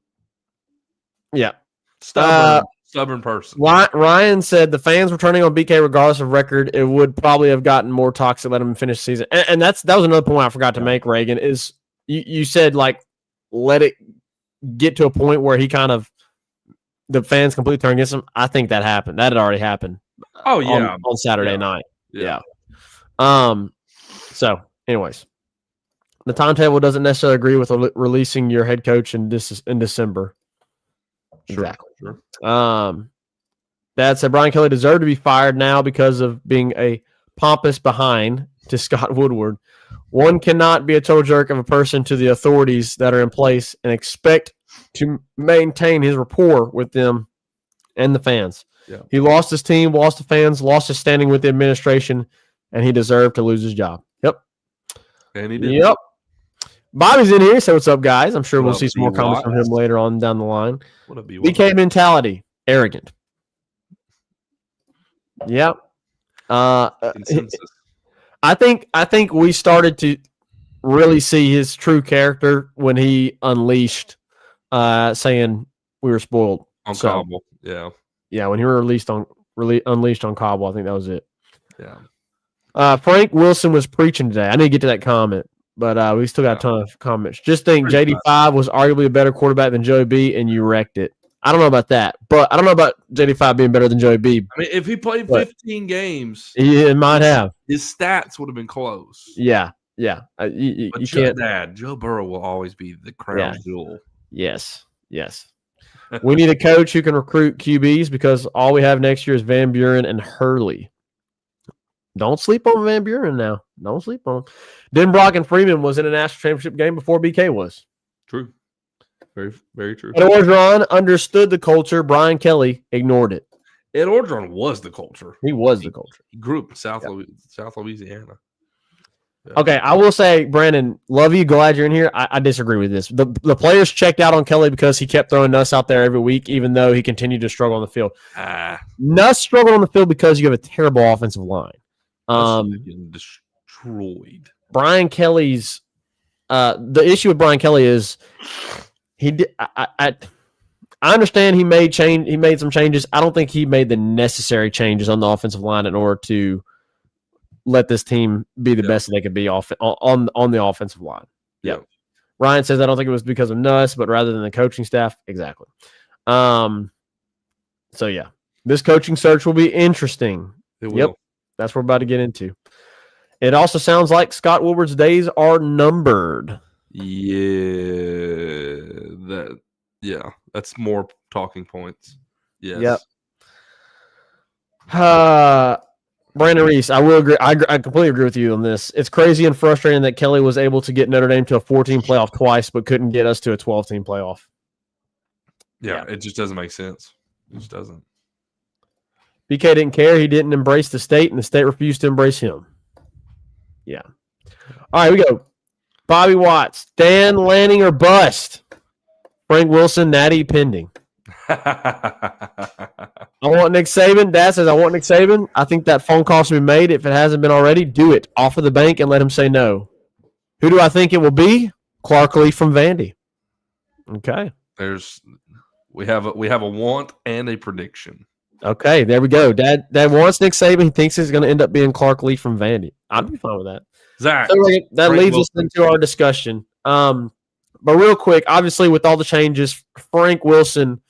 stubborn person. Ryan said the fans were turning on BK regardless of record. It would probably have gotten more toxic let him finish the season. And that was another point I forgot to make, Reagan, is you said let it get to a point where he kind of the fans completely turn against him. I think that happened. That had already happened. Oh yeah, on Saturday night. Yeah. So, anyways, the timetable doesn't necessarily agree with releasing your head coach in December. Exactly. Sure. Dad said Brian Kelly deserved to be fired now because of being a pompous behind to Scott Woodward. One cannot be a total jerk of a person to the authorities that are in place and expect to maintain his rapport with them and the fans. Yeah. He lost his team, lost the fans, lost his standing with the administration, and he deserved to lose his job. Yep. And he did. Yep. Bobby's in here. So what's up, guys? I'm sure What we'll up, see some more comments from him later on down the line. What a BK mentality, arrogant. Yep. Consensus. I think we started to really see his true character when he unleashed, saying we were spoiled On Cobble. Yeah. Yeah, when he were unleashed on Cobble, I think that was it. Yeah. Frank Wilson was preaching today. I need to get to that comment, but we still got a ton of comments. Just think JD5 was arguably a better quarterback than Joey B, and you wrecked it. I don't know about that, but I don't know about JD5 being better than Joey B. I mean, if he played 15 games, he might have. His stats would have been close. Yeah. You can't. Dad, Joe Burrow will always be the crown jewel. Yes. We need a coach who can recruit QBs because all we have next year is Van Buren and Hurley. Don't sleep on Van Buren now. Don't sleep on him. Denbrock and Freeman was in a national championship game before BK was. True. Very, very true. Ed Orgeron understood the culture. Brian Kelly ignored it. Ed Orgeron was the culture. He was the culture. He grew up in South Louisiana. Yeah. Okay, I will say, Brandon, love you. Glad you're in here. I disagree with this. The players checked out on Kelly because he kept throwing Nuss out there every week, even though he continued to struggle on the field. Nuss struggled on the field because you have a terrible offensive line. Getting destroyed. Brian Kelly's the issue with Brian Kelly is he did. I understand he made some changes. I don't think he made the necessary changes on the offensive line in order to let this team be the best that they could be on the offensive line. Yeah. Ryan says I don't think it was because of Nuss, but rather than the coaching staff. Exactly. So yeah, this coaching search will be interesting. It will. Yep. That's what we're about to get into. It also sounds like Scott Woodward's days are numbered. Yeah, that's more talking points. Yes. Yep. Brandon Reese, I will agree. I completely agree with you on this. It's crazy and frustrating that Kelly was able to get Notre Dame to a 14 playoff twice, but couldn't get us to a 12-team playoff. Yeah, it just doesn't make sense. It just doesn't. BK didn't care. He didn't embrace the state, and the state refused to embrace him. Yeah. All right, we go. Bobby Watts, Dan Lanning or bust. Frank Wilson, Natty pending. I want Nick Saban. Dad says I want Nick Saban. I think that phone call should be made. If it hasn't been already, do it. Offer the bank and let him say no. Who do I think it will be? Clark Lee from Vandy. Okay. We have a want and a prediction. Okay, there we go. Dad wants Nick Saban. He thinks it's going to end up being Clark Lee from Vandy. I'd be fine with that. Zach. So that leads us into our discussion. But real quick, obviously with all the changes, Frank Wilson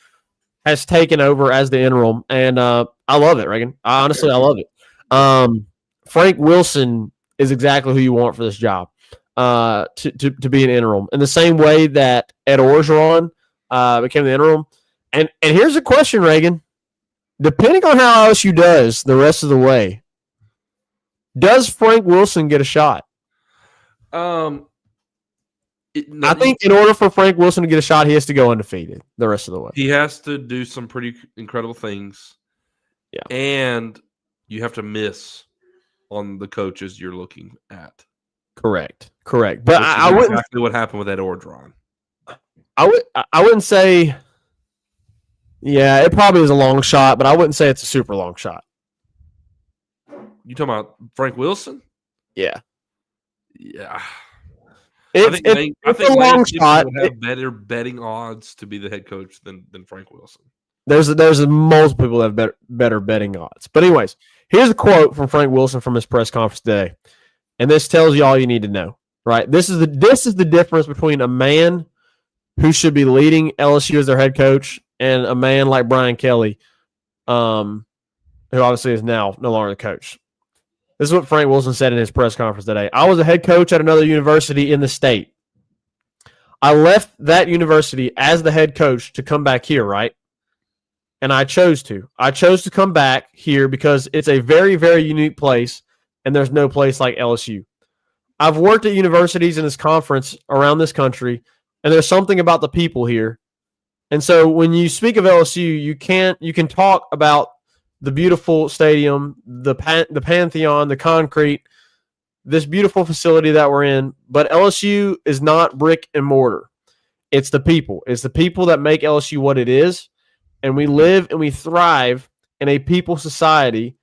has taken over as the interim, and I love it, Reagan. I love it. Frank Wilson is exactly who you want for this job, to be an interim. In the same way that Ed Orgeron became the interim. And here's a question, Reagan. Depending on how LSU does the rest of the way, does Frank Wilson get a shot? I think in order for Frank Wilson to get a shot, he has to go undefeated the rest of the way. He has to do some pretty incredible things. Yeah. And you have to miss on the coaches you're looking at. Correct. But I wouldn't exactly what happened with Ed Orgeron. I wouldn't say. Yeah, it probably is a long shot, but I wouldn't say it's a super long shot. You talking about Frank Wilson? Yeah. Yeah. It's a long shot. Would have better betting odds to be the head coach than Frank Wilson. There's multiple people that have better betting odds. But anyways, here's a quote from Frank Wilson from his press conference today, and this tells you all you need to know. Right? This is the difference between a man who should be leading LSU as their head coach and a man like Brian Kelly, who obviously is now no longer the coach. This is what Frank Wilson said in his press conference today. I was a head coach at another university in the state. I left that university as the head coach to come back here, right? And I chose to. I chose to come back here because it's a very, very unique place, and there's no place like LSU. I've worked at universities in this conference around this country, and there's something about the people here. And so when you speak of LSU, you can talk about the beautiful stadium, the Pantheon, the concrete, this beautiful facility that we're in. But LSU is not brick and mortar. It's the people. It's the people that make LSU what it is. And we live and we thrive in a people society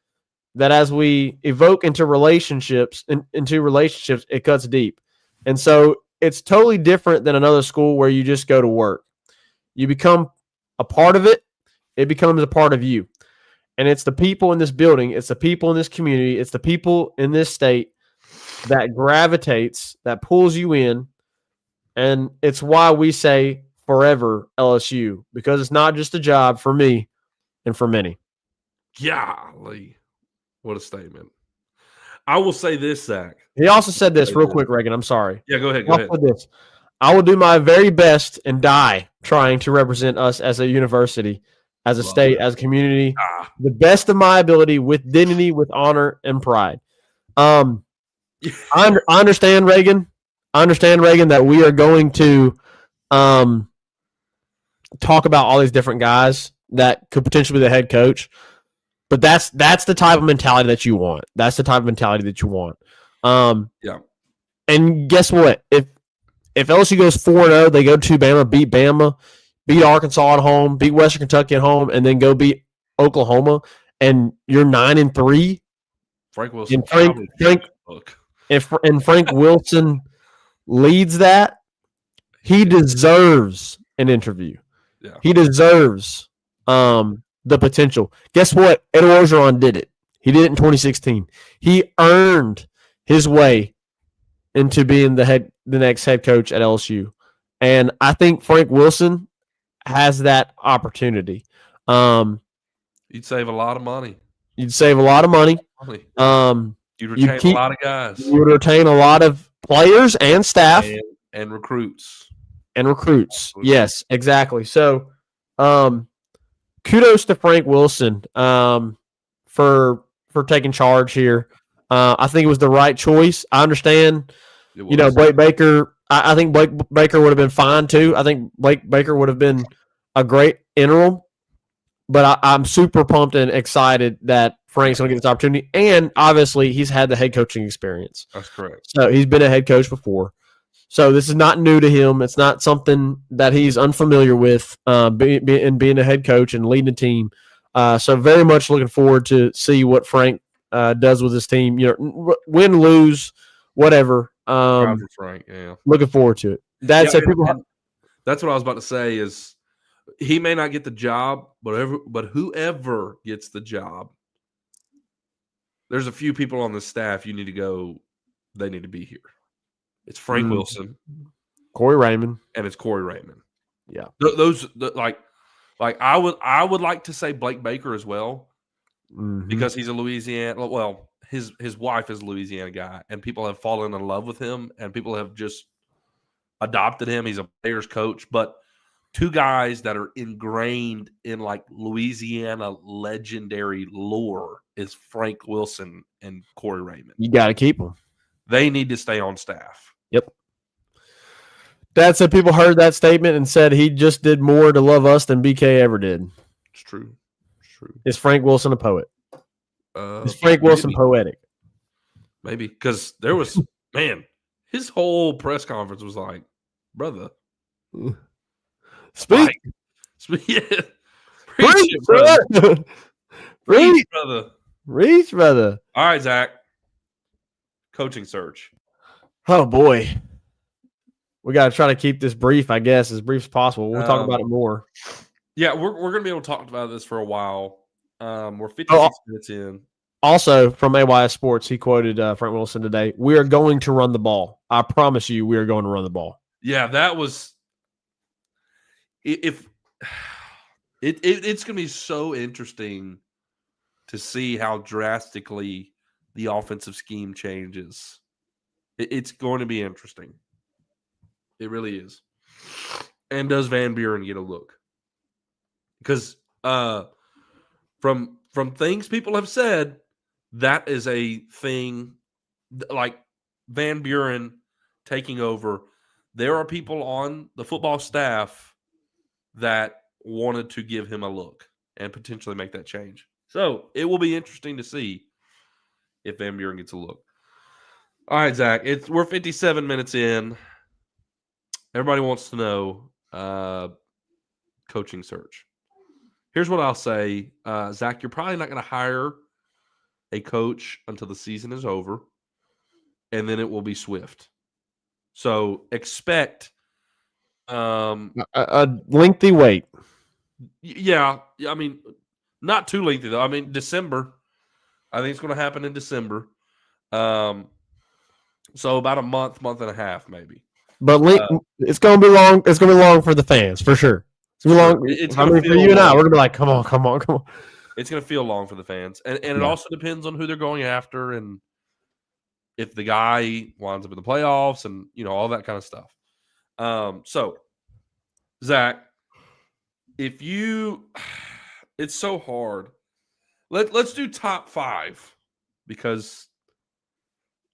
that as we evoke into relationships, it cuts deep. And so it's totally different than another school where you just go to work. You become a part of it. It becomes a part of you. And it's the people in this building. It's the people in this community. It's the people in this state that gravitates, that pulls you in. And it's why we say forever LSU, because it's not just a job for me and for many. Golly. What a statement. I will say this, Zach. He also said this real quick, Reagan. I'm sorry. Yeah, go ahead. Go ahead. This. I will do my very best and die trying to represent us as a university, as a state, as a community, the best of my ability, with dignity, with honor, and pride. I understand, Reagan. I understand, Reagan, that we are going to talk about all these different guys that could potentially be the head coach. But that's the type of mentality that you want. That's the type of mentality that you want. Yeah. And guess what? If LSU goes 4-0, they go to Bama, beat Arkansas at home, beat Western Kentucky at home, and then go beat Oklahoma, and you're 9-3. Frank Wilson. And Frank Wilson leads that. He deserves an interview. Yeah. He deserves the potential. Guess what? Ed Orgeron did it. He did it in 2016. He earned his way into being the next head coach at LSU. And I think Frank Wilson has that opportunity. You'd save a lot of money. You'd save a lot of money. You'd retain a lot of guys. You would retain a lot of players and staff. And recruits. Yes, exactly. So kudos to Frank Wilson for taking charge here. I think it was the right choice. I understand, Blake Baker. I think Blake Baker would have been fine too. I think Blake Baker would have been a great interim. But I'm super pumped and excited that Frank's going to get this opportunity. And obviously, he's had the head coaching experience. That's correct. So he's been a head coach before. So this is not new to him. It's not something that he's unfamiliar with, being a head coach and leading a team. So very much looking forward to see what Frank does with his team. Win, lose, whatever. Frank, yeah. Looking forward to it. That's what I was about to say is he may not get the job, but whoever gets the job, there's a few people on the staff you need to go. They need to be here. It's Frank Wilson, Corey Raymond, and it's Corey Raymond. Yeah, I would like to say Blake Baker as well, because he's a Louisiana. Well, his wife is a Louisiana guy, and people have fallen in love with him, and people have just adopted him. He's a player's coach, but two guys that are ingrained in like Louisiana legendary lore is Frank Wilson and Corey Raymond. You got to keep them. They need to stay on staff. Yep. Dad said people heard that statement and said he just did more to love us than BK ever did. It's true. Is Frank Wilson a poet? Is Frank Wilson poetic? Maybe, because there was, his whole press conference was like, brother. Speak. Yeah. Preach, brother. Preach, brother. Reach, brother. All right, Zach. Coaching search. Oh, boy. We got to try to keep this brief, I guess, as brief as possible. We'll talk about it more. Yeah, we're going to be able to talk about this for a while. We're 56 minutes in. Also, from AYS Sports, he quoted Frank Wilson today. We are going to run the ball. I promise you, we are going to run the ball. Yeah, that was. It's going to be so interesting to see how drastically the offensive scheme changes. It's going to be interesting. It really is. And does Van Buren get a look? Because from things people have said, that is a thing like Van Buren taking over. There are people on the football staff that wanted to give him a look and potentially make that change. So it will be interesting to see if Van Buren gets a look. All right, Zach, we're 57 minutes in. Everybody wants to know coaching search. Here's what I'll say. Zach, you're probably not going to hire a coach until the season is over, and then it will be swift. So expect a lengthy wait. Yeah, I mean, not too lengthy though. I mean, December. I think it's going to happen in December. So about a month and a half, maybe. But it's going to be long. It's going to be long for the fans, for sure. It's going to be long. It's I mean, for you and I, we're going to be like, come on. It's going to feel long for the fans, and it also depends on who they're going after, and if the guy winds up in the playoffs, and all that kind of stuff. So, Zach, it's so hard. Let's do top 5 because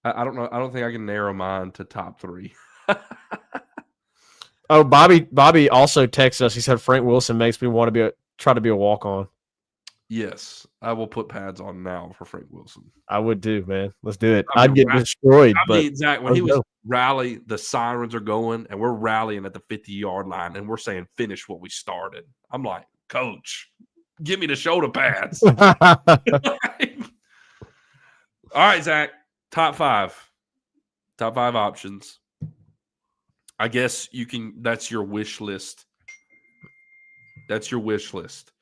I don't know. I don't think I can narrow mine to top 3. Oh, Bobby also texted us. He said Frank Wilson makes me want to try to be a walk-on. Yes, I will put pads on now for Frank Wilson. I would too, man. Let's do it. I'd get destroyed. Zach, when he was rally, the sirens are going, and we're rallying at the 50-yard line, and we're saying finish what we started. I'm like, Coach, give me the shoulder pads. All right, Zach, top 5 options. I guess that's your wish list. That's your wish list.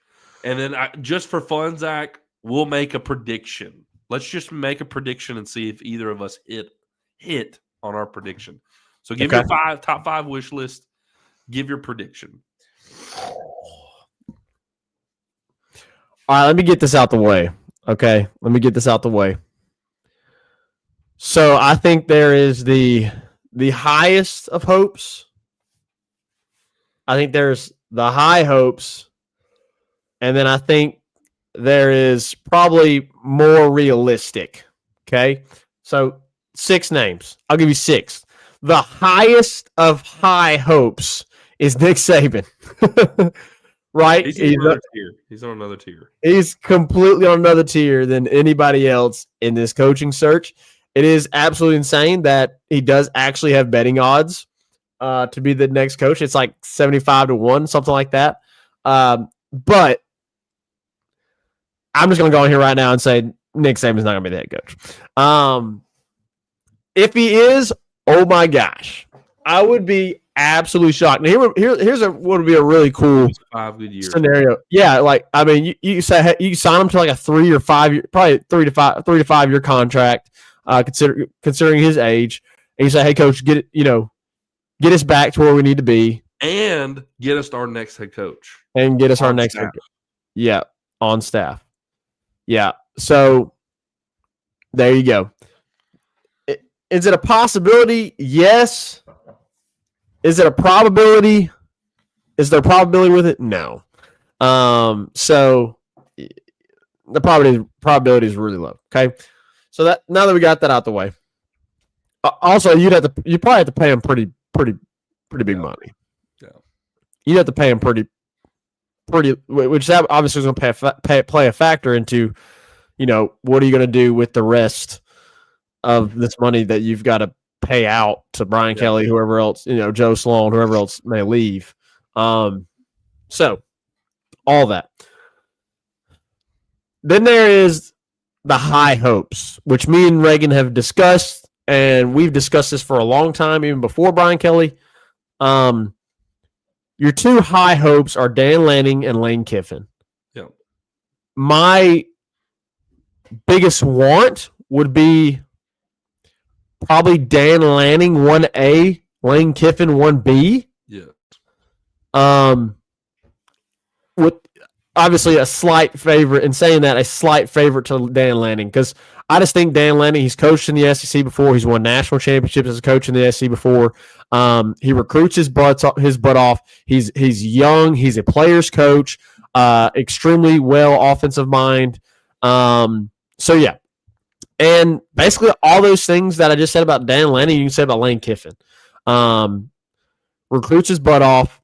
And then just for fun, Zach, we'll make a prediction. Let's just make a prediction and see if either of us hit on our prediction. So give your top 5 wish list. Give your prediction. All right, let me get this out the way. Okay, let me get this out the way. So I think there is the highest of hopes. I think there's the high hopes. And then I think there is probably more realistic. Okay. So 6 names. I'll give you 6. The highest of high hopes is Nick Saban. Right? He's on another tier. He's completely on another tier than anybody else in this coaching search. It is absolutely insane that he does actually have betting odds to be the next coach. It's like 75-1, something like that. But I'm just going to go in here right now and say Nick Saban's not going to be the head coach. If he is, oh my gosh, I would be absolutely shocked. Now here's what would be a really cool 5 good years scenario. Yeah, like I mean, you sign him to like a 3 or 5 year, probably 3 to 5 year contract. Considering his age, and you say, "Hey, coach, get us back to where we need to be, and get us our next head coach, and get us our next head coach." Yeah, on staff. Yeah, so there you go. Is it a possibility? Yes. Is it a probability? Is there a probability with it? No. So the probability is really low. Okay. So that now that we got that out the way, also you probably have to pay him pretty big money. Yeah, you'd have to pay him pretty, which that obviously is going to play a factor into, what are you going to do with the rest of this money that you've got to pay out to Brian Kelly, whoever else, Joe Sloan, whoever else may leave. So all that. Then there is the high hopes, which me and Reagan have discussed, and we've discussed this for a long time, even before Brian Kelly. Your 2 high hopes are Dan Lanning and Lane Kiffin. Yeah. My biggest want would be probably Dan Lanning 1A, Lane Kiffin 1B. Yeah. With obviously a slight favorite, in saying that, a slight favorite to Dan Lanning, because I just think Dan Lanning, he's coached in the SEC before. He's won national championships as a coach in the SEC before. He recruits his butt off. He's young. He's a player's coach. Extremely well offensive mind. So yeah, and basically all those things that I just said about Dan Lanning, you can say about Lane Kiffin. Recruits his butt off.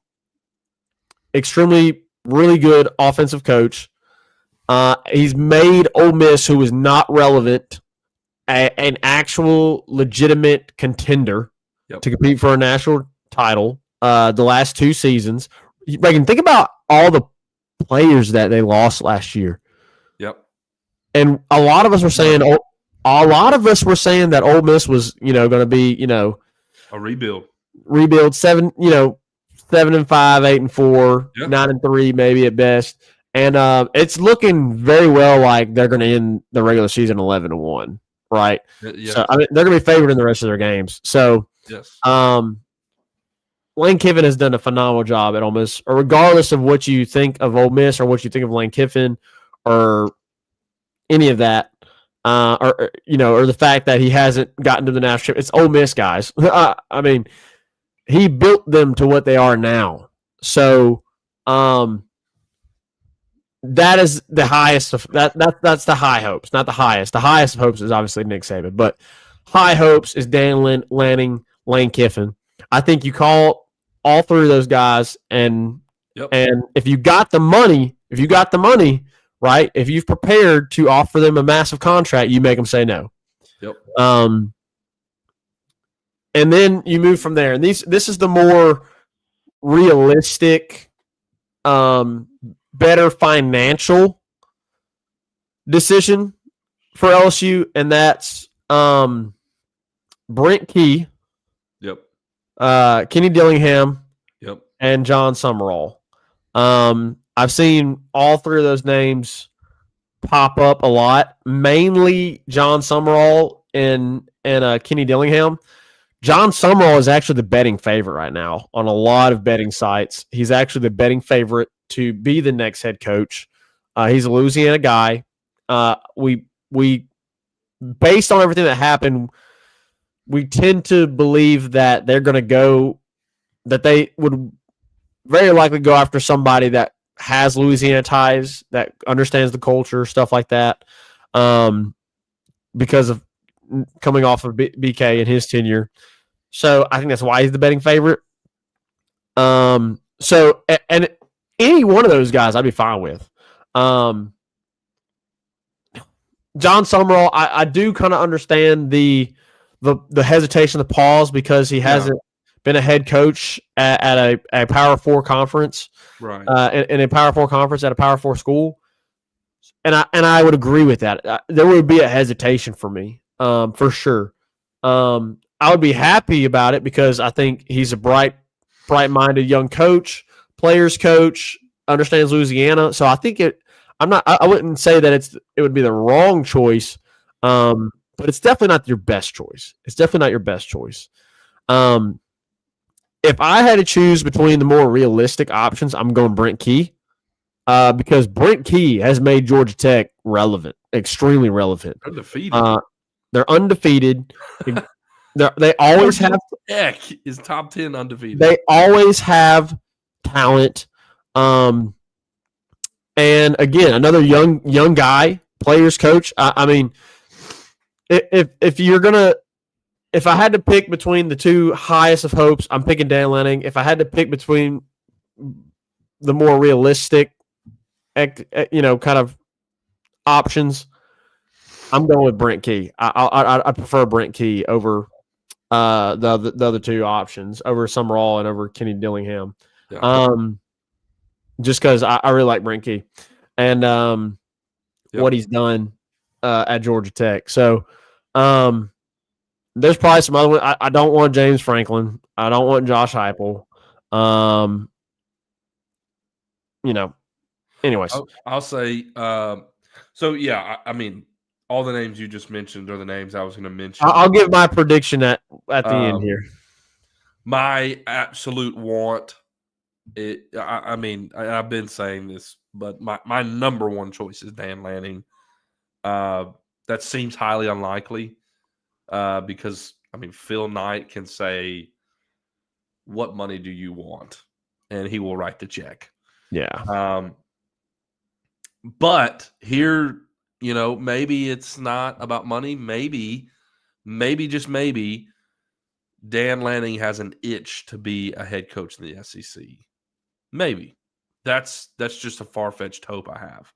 Extremely really good offensive coach. He's made Ole Miss, who was not relevant, an actual legitimate contender to compete for a national title the last 2 seasons. Reagan, think about all the players that they lost last year. Yep. And a lot of us were saying that Ole Miss was, going to be, a rebuild 7-5, 8-4, 9-3 maybe at best. And it's looking very well like they're going to end the regular season 11-1, right? Yes. So they're going to be favored in the rest of their games. So, yes. Lane Kiffin has done a phenomenal job at Ole Miss, or regardless of what you think of Ole Miss or what you think of Lane Kiffin or any of that, or the fact that he hasn't gotten to the national championship. It's Ole Miss, guys. I mean, he built them to what they are now. So, that is the highest of that's the high hopes, not the highest. The highest of hopes is obviously Nick Saban, but high hopes is Dan Lanning, Lane Kiffin. I think you call all 3 of those guys, and if you got the money, right? If you've prepared to offer them a massive contract, you make them say no. Yep. And then you move from there. And this is the more realistic, better financial decision for LSU, and that's Brent Key. Yep. Kenny Dillingham. Yep. And John Summerall. I've seen all 3 of those names pop up a lot. Mainly John Summerall and Kenny Dillingham. John Summerall is actually the betting favorite right now on a lot of betting sites. He's actually the betting favorite to be the next head coach. He's a Louisiana guy. We based on everything that happened, we tend to believe that they're going to go, that they would very likely go after somebody that has Louisiana ties, that understands the culture, stuff like that, because of coming off of BK and his tenure. So I think that's why he's the betting favorite. So, and any one of those guys I'd be fine with. John Summerall, I do kind of understand the hesitation, the pause, because he hasn't been a head coach at a Power 4 conference, right? In a Power 4 conference at a Power 4 school, and I would agree with that. There would be a hesitation for me, for sure. I would be happy about it because I think he's a bright-minded young coach, players coach, understands Louisiana. So I think I wouldn't say that it would be the wrong choice, but it's definitely not your best choice. It's definitely not your best choice. If I had to choose between the more realistic options, I'm going Brent Key, because Brent Key has made Georgia Tech relevant, extremely relevant. Undefeated. They're undefeated. They always have. Heck, is top 10 undefeated. They always have talent. And again, another young guy, players coach. I mean, if I had to pick between the 2 highest of hopes, I'm picking Dan Lanning. If I had to pick between the more realistic, kind of options, I'm going with Brent Key. I prefer Brent Key over the other 2 options, over Summerall and over Kenny Dillingham. Yeah. Just because I really like Brent Key and what he's done at Georgia Tech. So there's probably some other ones. I don't want James Franklin. I don't want Josh Heupel. Anyways. I'll say so, yeah, I mean, all the names you just mentioned are the names I was going to mention. I'll give my prediction at the end here. My absolute want, I mean, I've been saying this, but my number one choice is Dan Lanning. That seems highly unlikely because, I mean, Phil Knight can say, what money do you want? And he will write the check. Yeah. But here, maybe it's not about money. Maybe just maybe, Dan Lanning has an itch to be a head coach in the SEC. Maybe. That's just a far-fetched hope I have.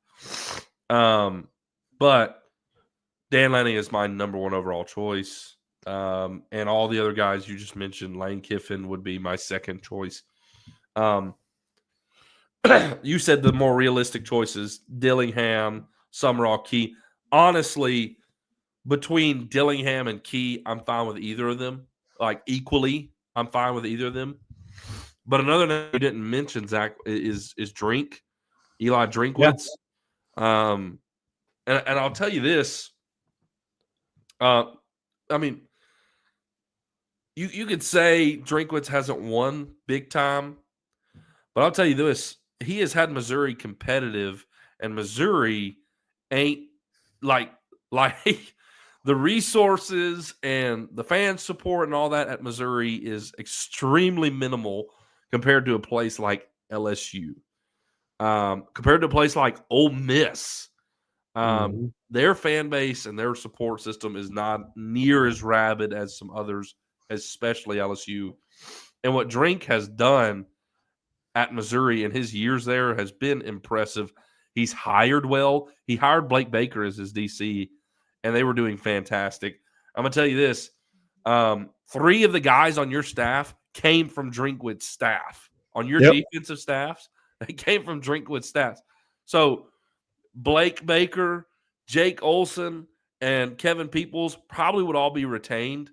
But Dan Lanning is my number one overall choice. And all the other guys you just mentioned, Lane Kiffin would be my second choice. You said the more realistic choices, Dillingham, Summerall, Key. Honestly, between Dillingham and Key, I'm fine with either of them. Like equally, I'm fine with either of them. But another name you didn't mention, Zach, is Drink, Eli Drinkwitz. Yeah. And I'll tell you this. I mean, you could say Drinkwitz hasn't won big time, but I'll tell you this: he has had Missouri competitive, and Missouri ain't like the resources and the fan support and all that at Missouri is extremely minimal compared to a place like LSU, compared to a place like Ole Miss. Their fan base and their support system is not near as rabid as some others, especially LSU. And what Drink has done at Missouri in his years there has been impressive. He's hired well. He hired Blake Baker as his DC, and they were doing fantastic. I'm going to tell you this. 3 of the guys on your staff came from Drinkwitz's staff. On your defensive staffs, they came from Drinkwitz's staffs. So Blake Baker, Jake Olson, and Kevin Peoples probably would all be retained.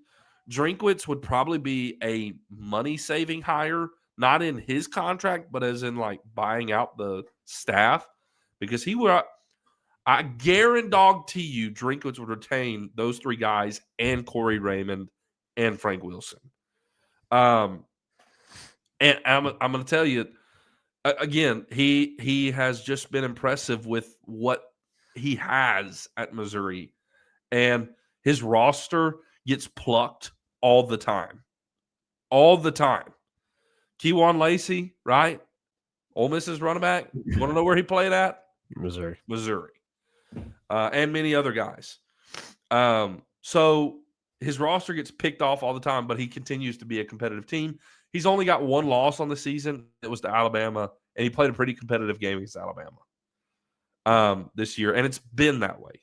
Drinkwitz would probably be a money-saving hire, not in his contract, but as in like buying out the staff, because he would. I guarantee you, Drinkwitz would retain those 3 guys and Corey Raymond and Frank Wilson. And I'm going to tell you again, he has just been impressive with what he has at Missouri, and his roster gets plucked all the time. All the time. Keywan Lacey, right? Ole Miss's running back. You want to know where he played at? Missouri. And many other guys. So his roster gets picked off all the time, but he continues to be a competitive team. He's only got 1 loss on the season. It was to Alabama, and he played a pretty competitive game against Alabama this year, and it's been that way.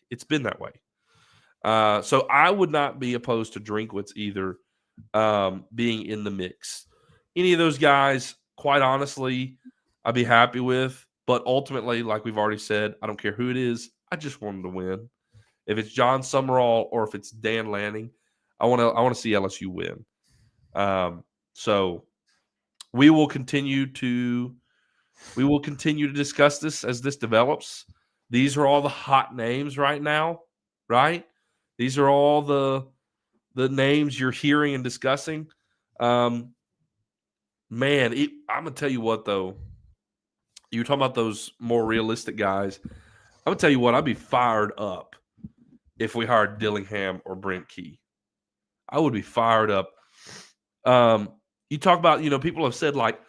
So I would not be opposed to Drinkwitz either being in the mix. Any of those guys, quite honestly, I'd be happy with. But ultimately, like we've already said, I don't care who it is. I just want him to win. If it's John Summerall or if it's Dan Lanning, I want to see LSU win. So we will continue to discuss this as this develops. These are all the hot names right now, right? These are all the names you're hearing and discussing. Man, I'm gonna tell you what though. You were talking about those more realistic guys. I'm gonna tell you what. I'd be fired up if we hired Dillingham or Brent Key. I would be fired up. You talk about, people have said, like,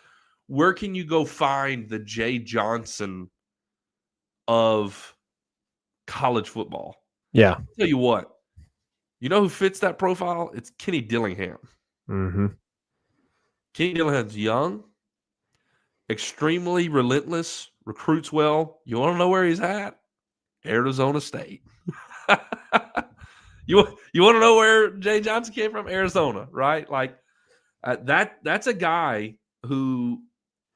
where can you go find the Jay Johnson of college football? Yeah. I'll tell you what. You know who fits that profile? It's Kenny Dillingham. Mm-hmm. Kenny Dillingham's young, extremely relentless, recruits well. You want to know where he's at? Arizona State. You want to know where Jay Johnson came from? Arizona, right? Like that's a guy who,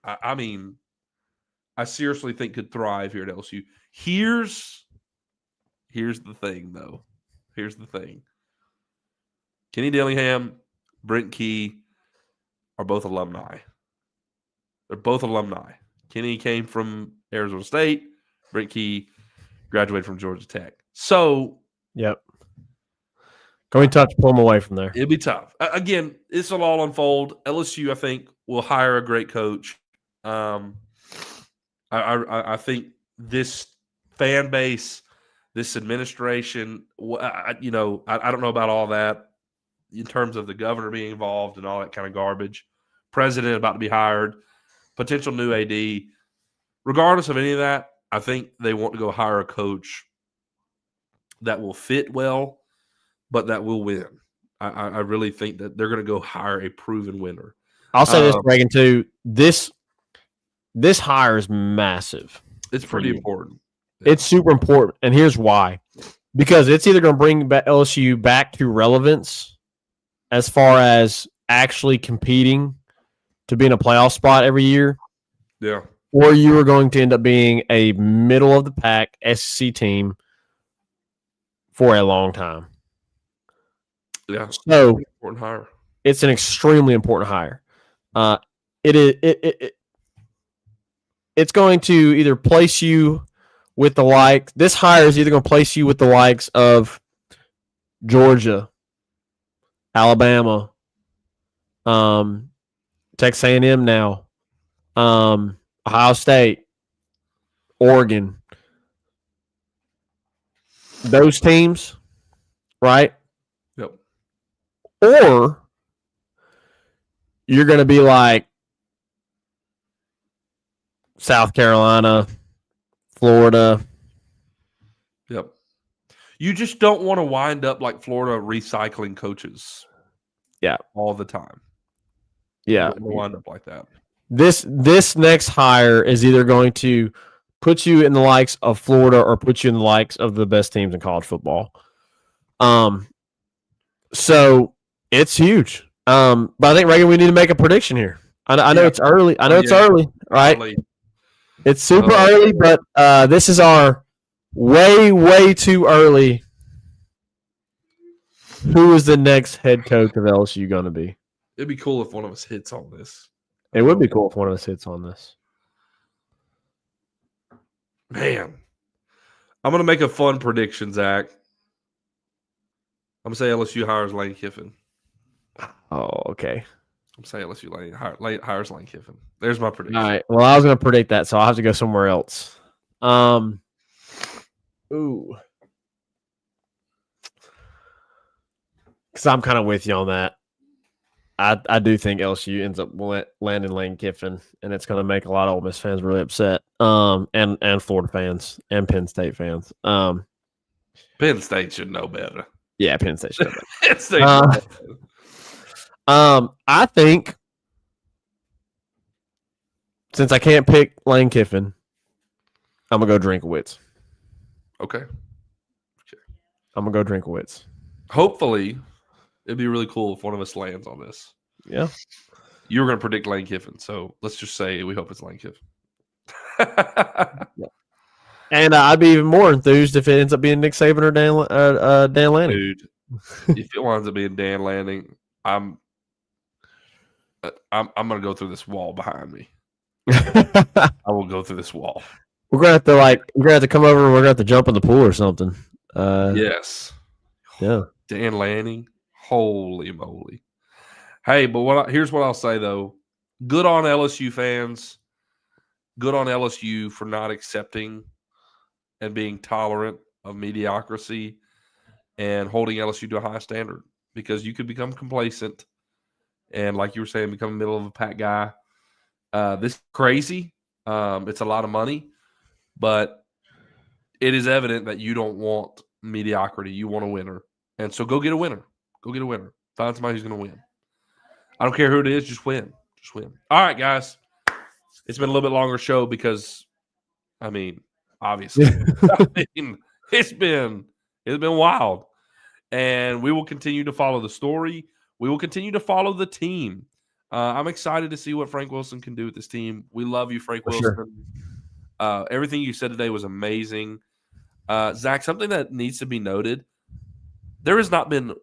I seriously think could thrive here at LSU. Here's the thing, though. Here's the thing. Kenny Dillingham, Brent Key are both alumni. They're both alumni. Kenny came from Arizona State. Brent Key graduated from Georgia Tech. So, yep. Going touch, pull them away from there. It'll be tough. Again, this will all unfold. LSU, I think, will hire a great coach. I think this fan base, this administration, I don't know about all that in terms of the governor being involved and all that kind of garbage. President about to be hired, potential new AD. Regardless of any of that, I think they want to go hire a coach that will fit well, but that will win. I really think that they're going to go hire a proven winner. I'll say this, Reagan, too. This hire is massive. It's pretty important. It's super important, and here's why. Because it's either going to bring LSU back to relevance as far as actually competing to be in a playoff spot every year, Yeah. or you are going to end up being a middle-of-the-pack SEC team for a long time. Yeah. So Important hire. it's an extremely important hire. It's going to either place you with the likes. This hire is either going to place you with the likes of Georgia, Alabama, Texas A&M now, Ohio State, Oregon. Those teams, right? Yep. Or you're going to be like South Carolina, Florida. Yep. You just don't want to wind up like Florida recycling coaches. Yeah. All the time. Yeah. You don't want to wind up like that. This next hire is either going to put you in the likes of Florida or put you in the likes of the best teams in college football. So it's huge. But I think, Reagan, we need to make a prediction here. I know it's early. I know it's early, right? Early. It's super early, but this is our way, way too early. Who is the next head coach of LSU going to be? It'd be cool if one of us hits on this. It would be cool if one of us hits on this. Man. I'm going to make a fun prediction, Zach. I'm going to say LSU hires Lane Kiffin. Oh, okay. I'm saying LSU hires Lane Kiffin. There's my prediction. All right. Well, I was going to predict that, so I'll have to go somewhere else. Ooh. Because I'm kind of with you on that. I do think LSU ends up landing Lane Kiffin, and it's going to make a lot of Ole Miss fans really upset, and Florida fans and Penn State fans. Penn State should know better. Yeah, Penn State should know better. Penn State should know better. I think since I can't pick Lane Kiffin, I'm gonna go Drinkowitz. Okay. I'm gonna go Drinkowitz. Hopefully, it'd be really cool if one of us lands on this. Yeah. You were going to predict Lane Kiffin, so let's just say we hope it's Lane Kiffin. Yeah. And I'd be even more enthused if it ends up being Nick Saban or Dan Lanning. Dude, if it winds up being Dan Lanning, I'm going to go through this wall behind me. I will go through this wall. We're gonna have to come over and we're gonna have to jump in the pool or something. Yes. Yeah. Dan Lanning. Holy moly. Hey, but here's what I'll say, though. Good on LSU fans. Good on LSU for not accepting and being tolerant of mediocrity and holding LSU to a high standard, because you could become complacent and, like you were saying, become a middle-of-the-pack guy. This is crazy. It's a lot of money, but it is evident that you don't want mediocrity. You want a winner. And so go get a winner. Go get a winner. Find somebody who's going to win. I don't care who it is. Just win. Just win. All right, guys. It's been a little bit longer show because, obviously. It's been wild. And we will continue to follow the story. We will continue to follow the team. I'm excited to see what Frank Wilson can do with this team. We love you, Frank Wilson. Sure. Everything you said today was amazing. Zach, something that needs to be noted. There has not been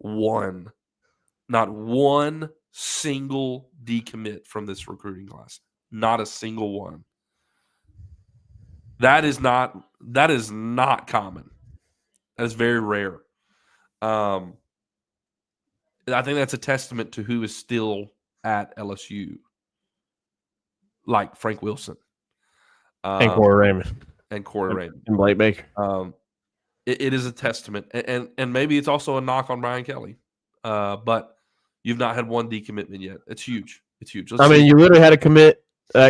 not one single decommit from this recruiting class. Not a single one. That is not common. That is very rare. I think that's a testament to who is still at LSU, like Frank Wilson. And Corey Raymond. And Blake Baker. It is a testament, and maybe it's also a knock on Brian Kelly, but you've not had one decommitment yet. It's huge. It's huge. You literally had a commit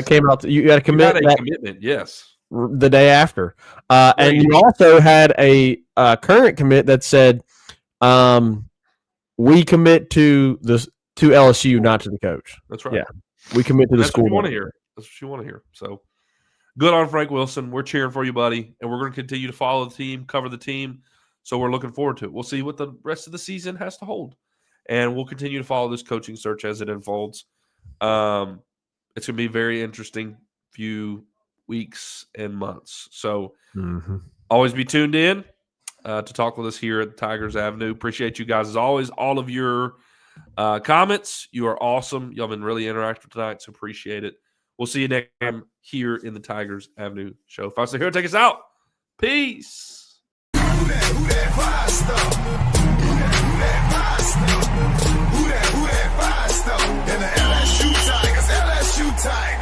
came out. You got a commitment, yes, the day after, and you also had a current commit that said, "We commit to LSU, not to the coach." That's right. Yeah, we commit to the school. That's what you want to hear. That's what you want to hear. So, good on Frank Wilson. We're cheering for you, buddy, and we're going to continue to follow the team, cover the team. So we're looking forward to it. We'll see what the rest of the season has to hold, and we'll continue to follow this coaching search as it unfolds. It's going to be a very interesting few weeks and months. So always be tuned in to talk with us here at Tigers Avenue. Appreciate you guys as always. All of your comments. You are awesome. Y'all been really interactive tonight, so appreciate it. We'll see you next time here in the Tigers Avenue Show. Foster here, take us out. Peace. Who that five star? Who that five star? Who that five star? And the LSU Tigers, LSU Tigers.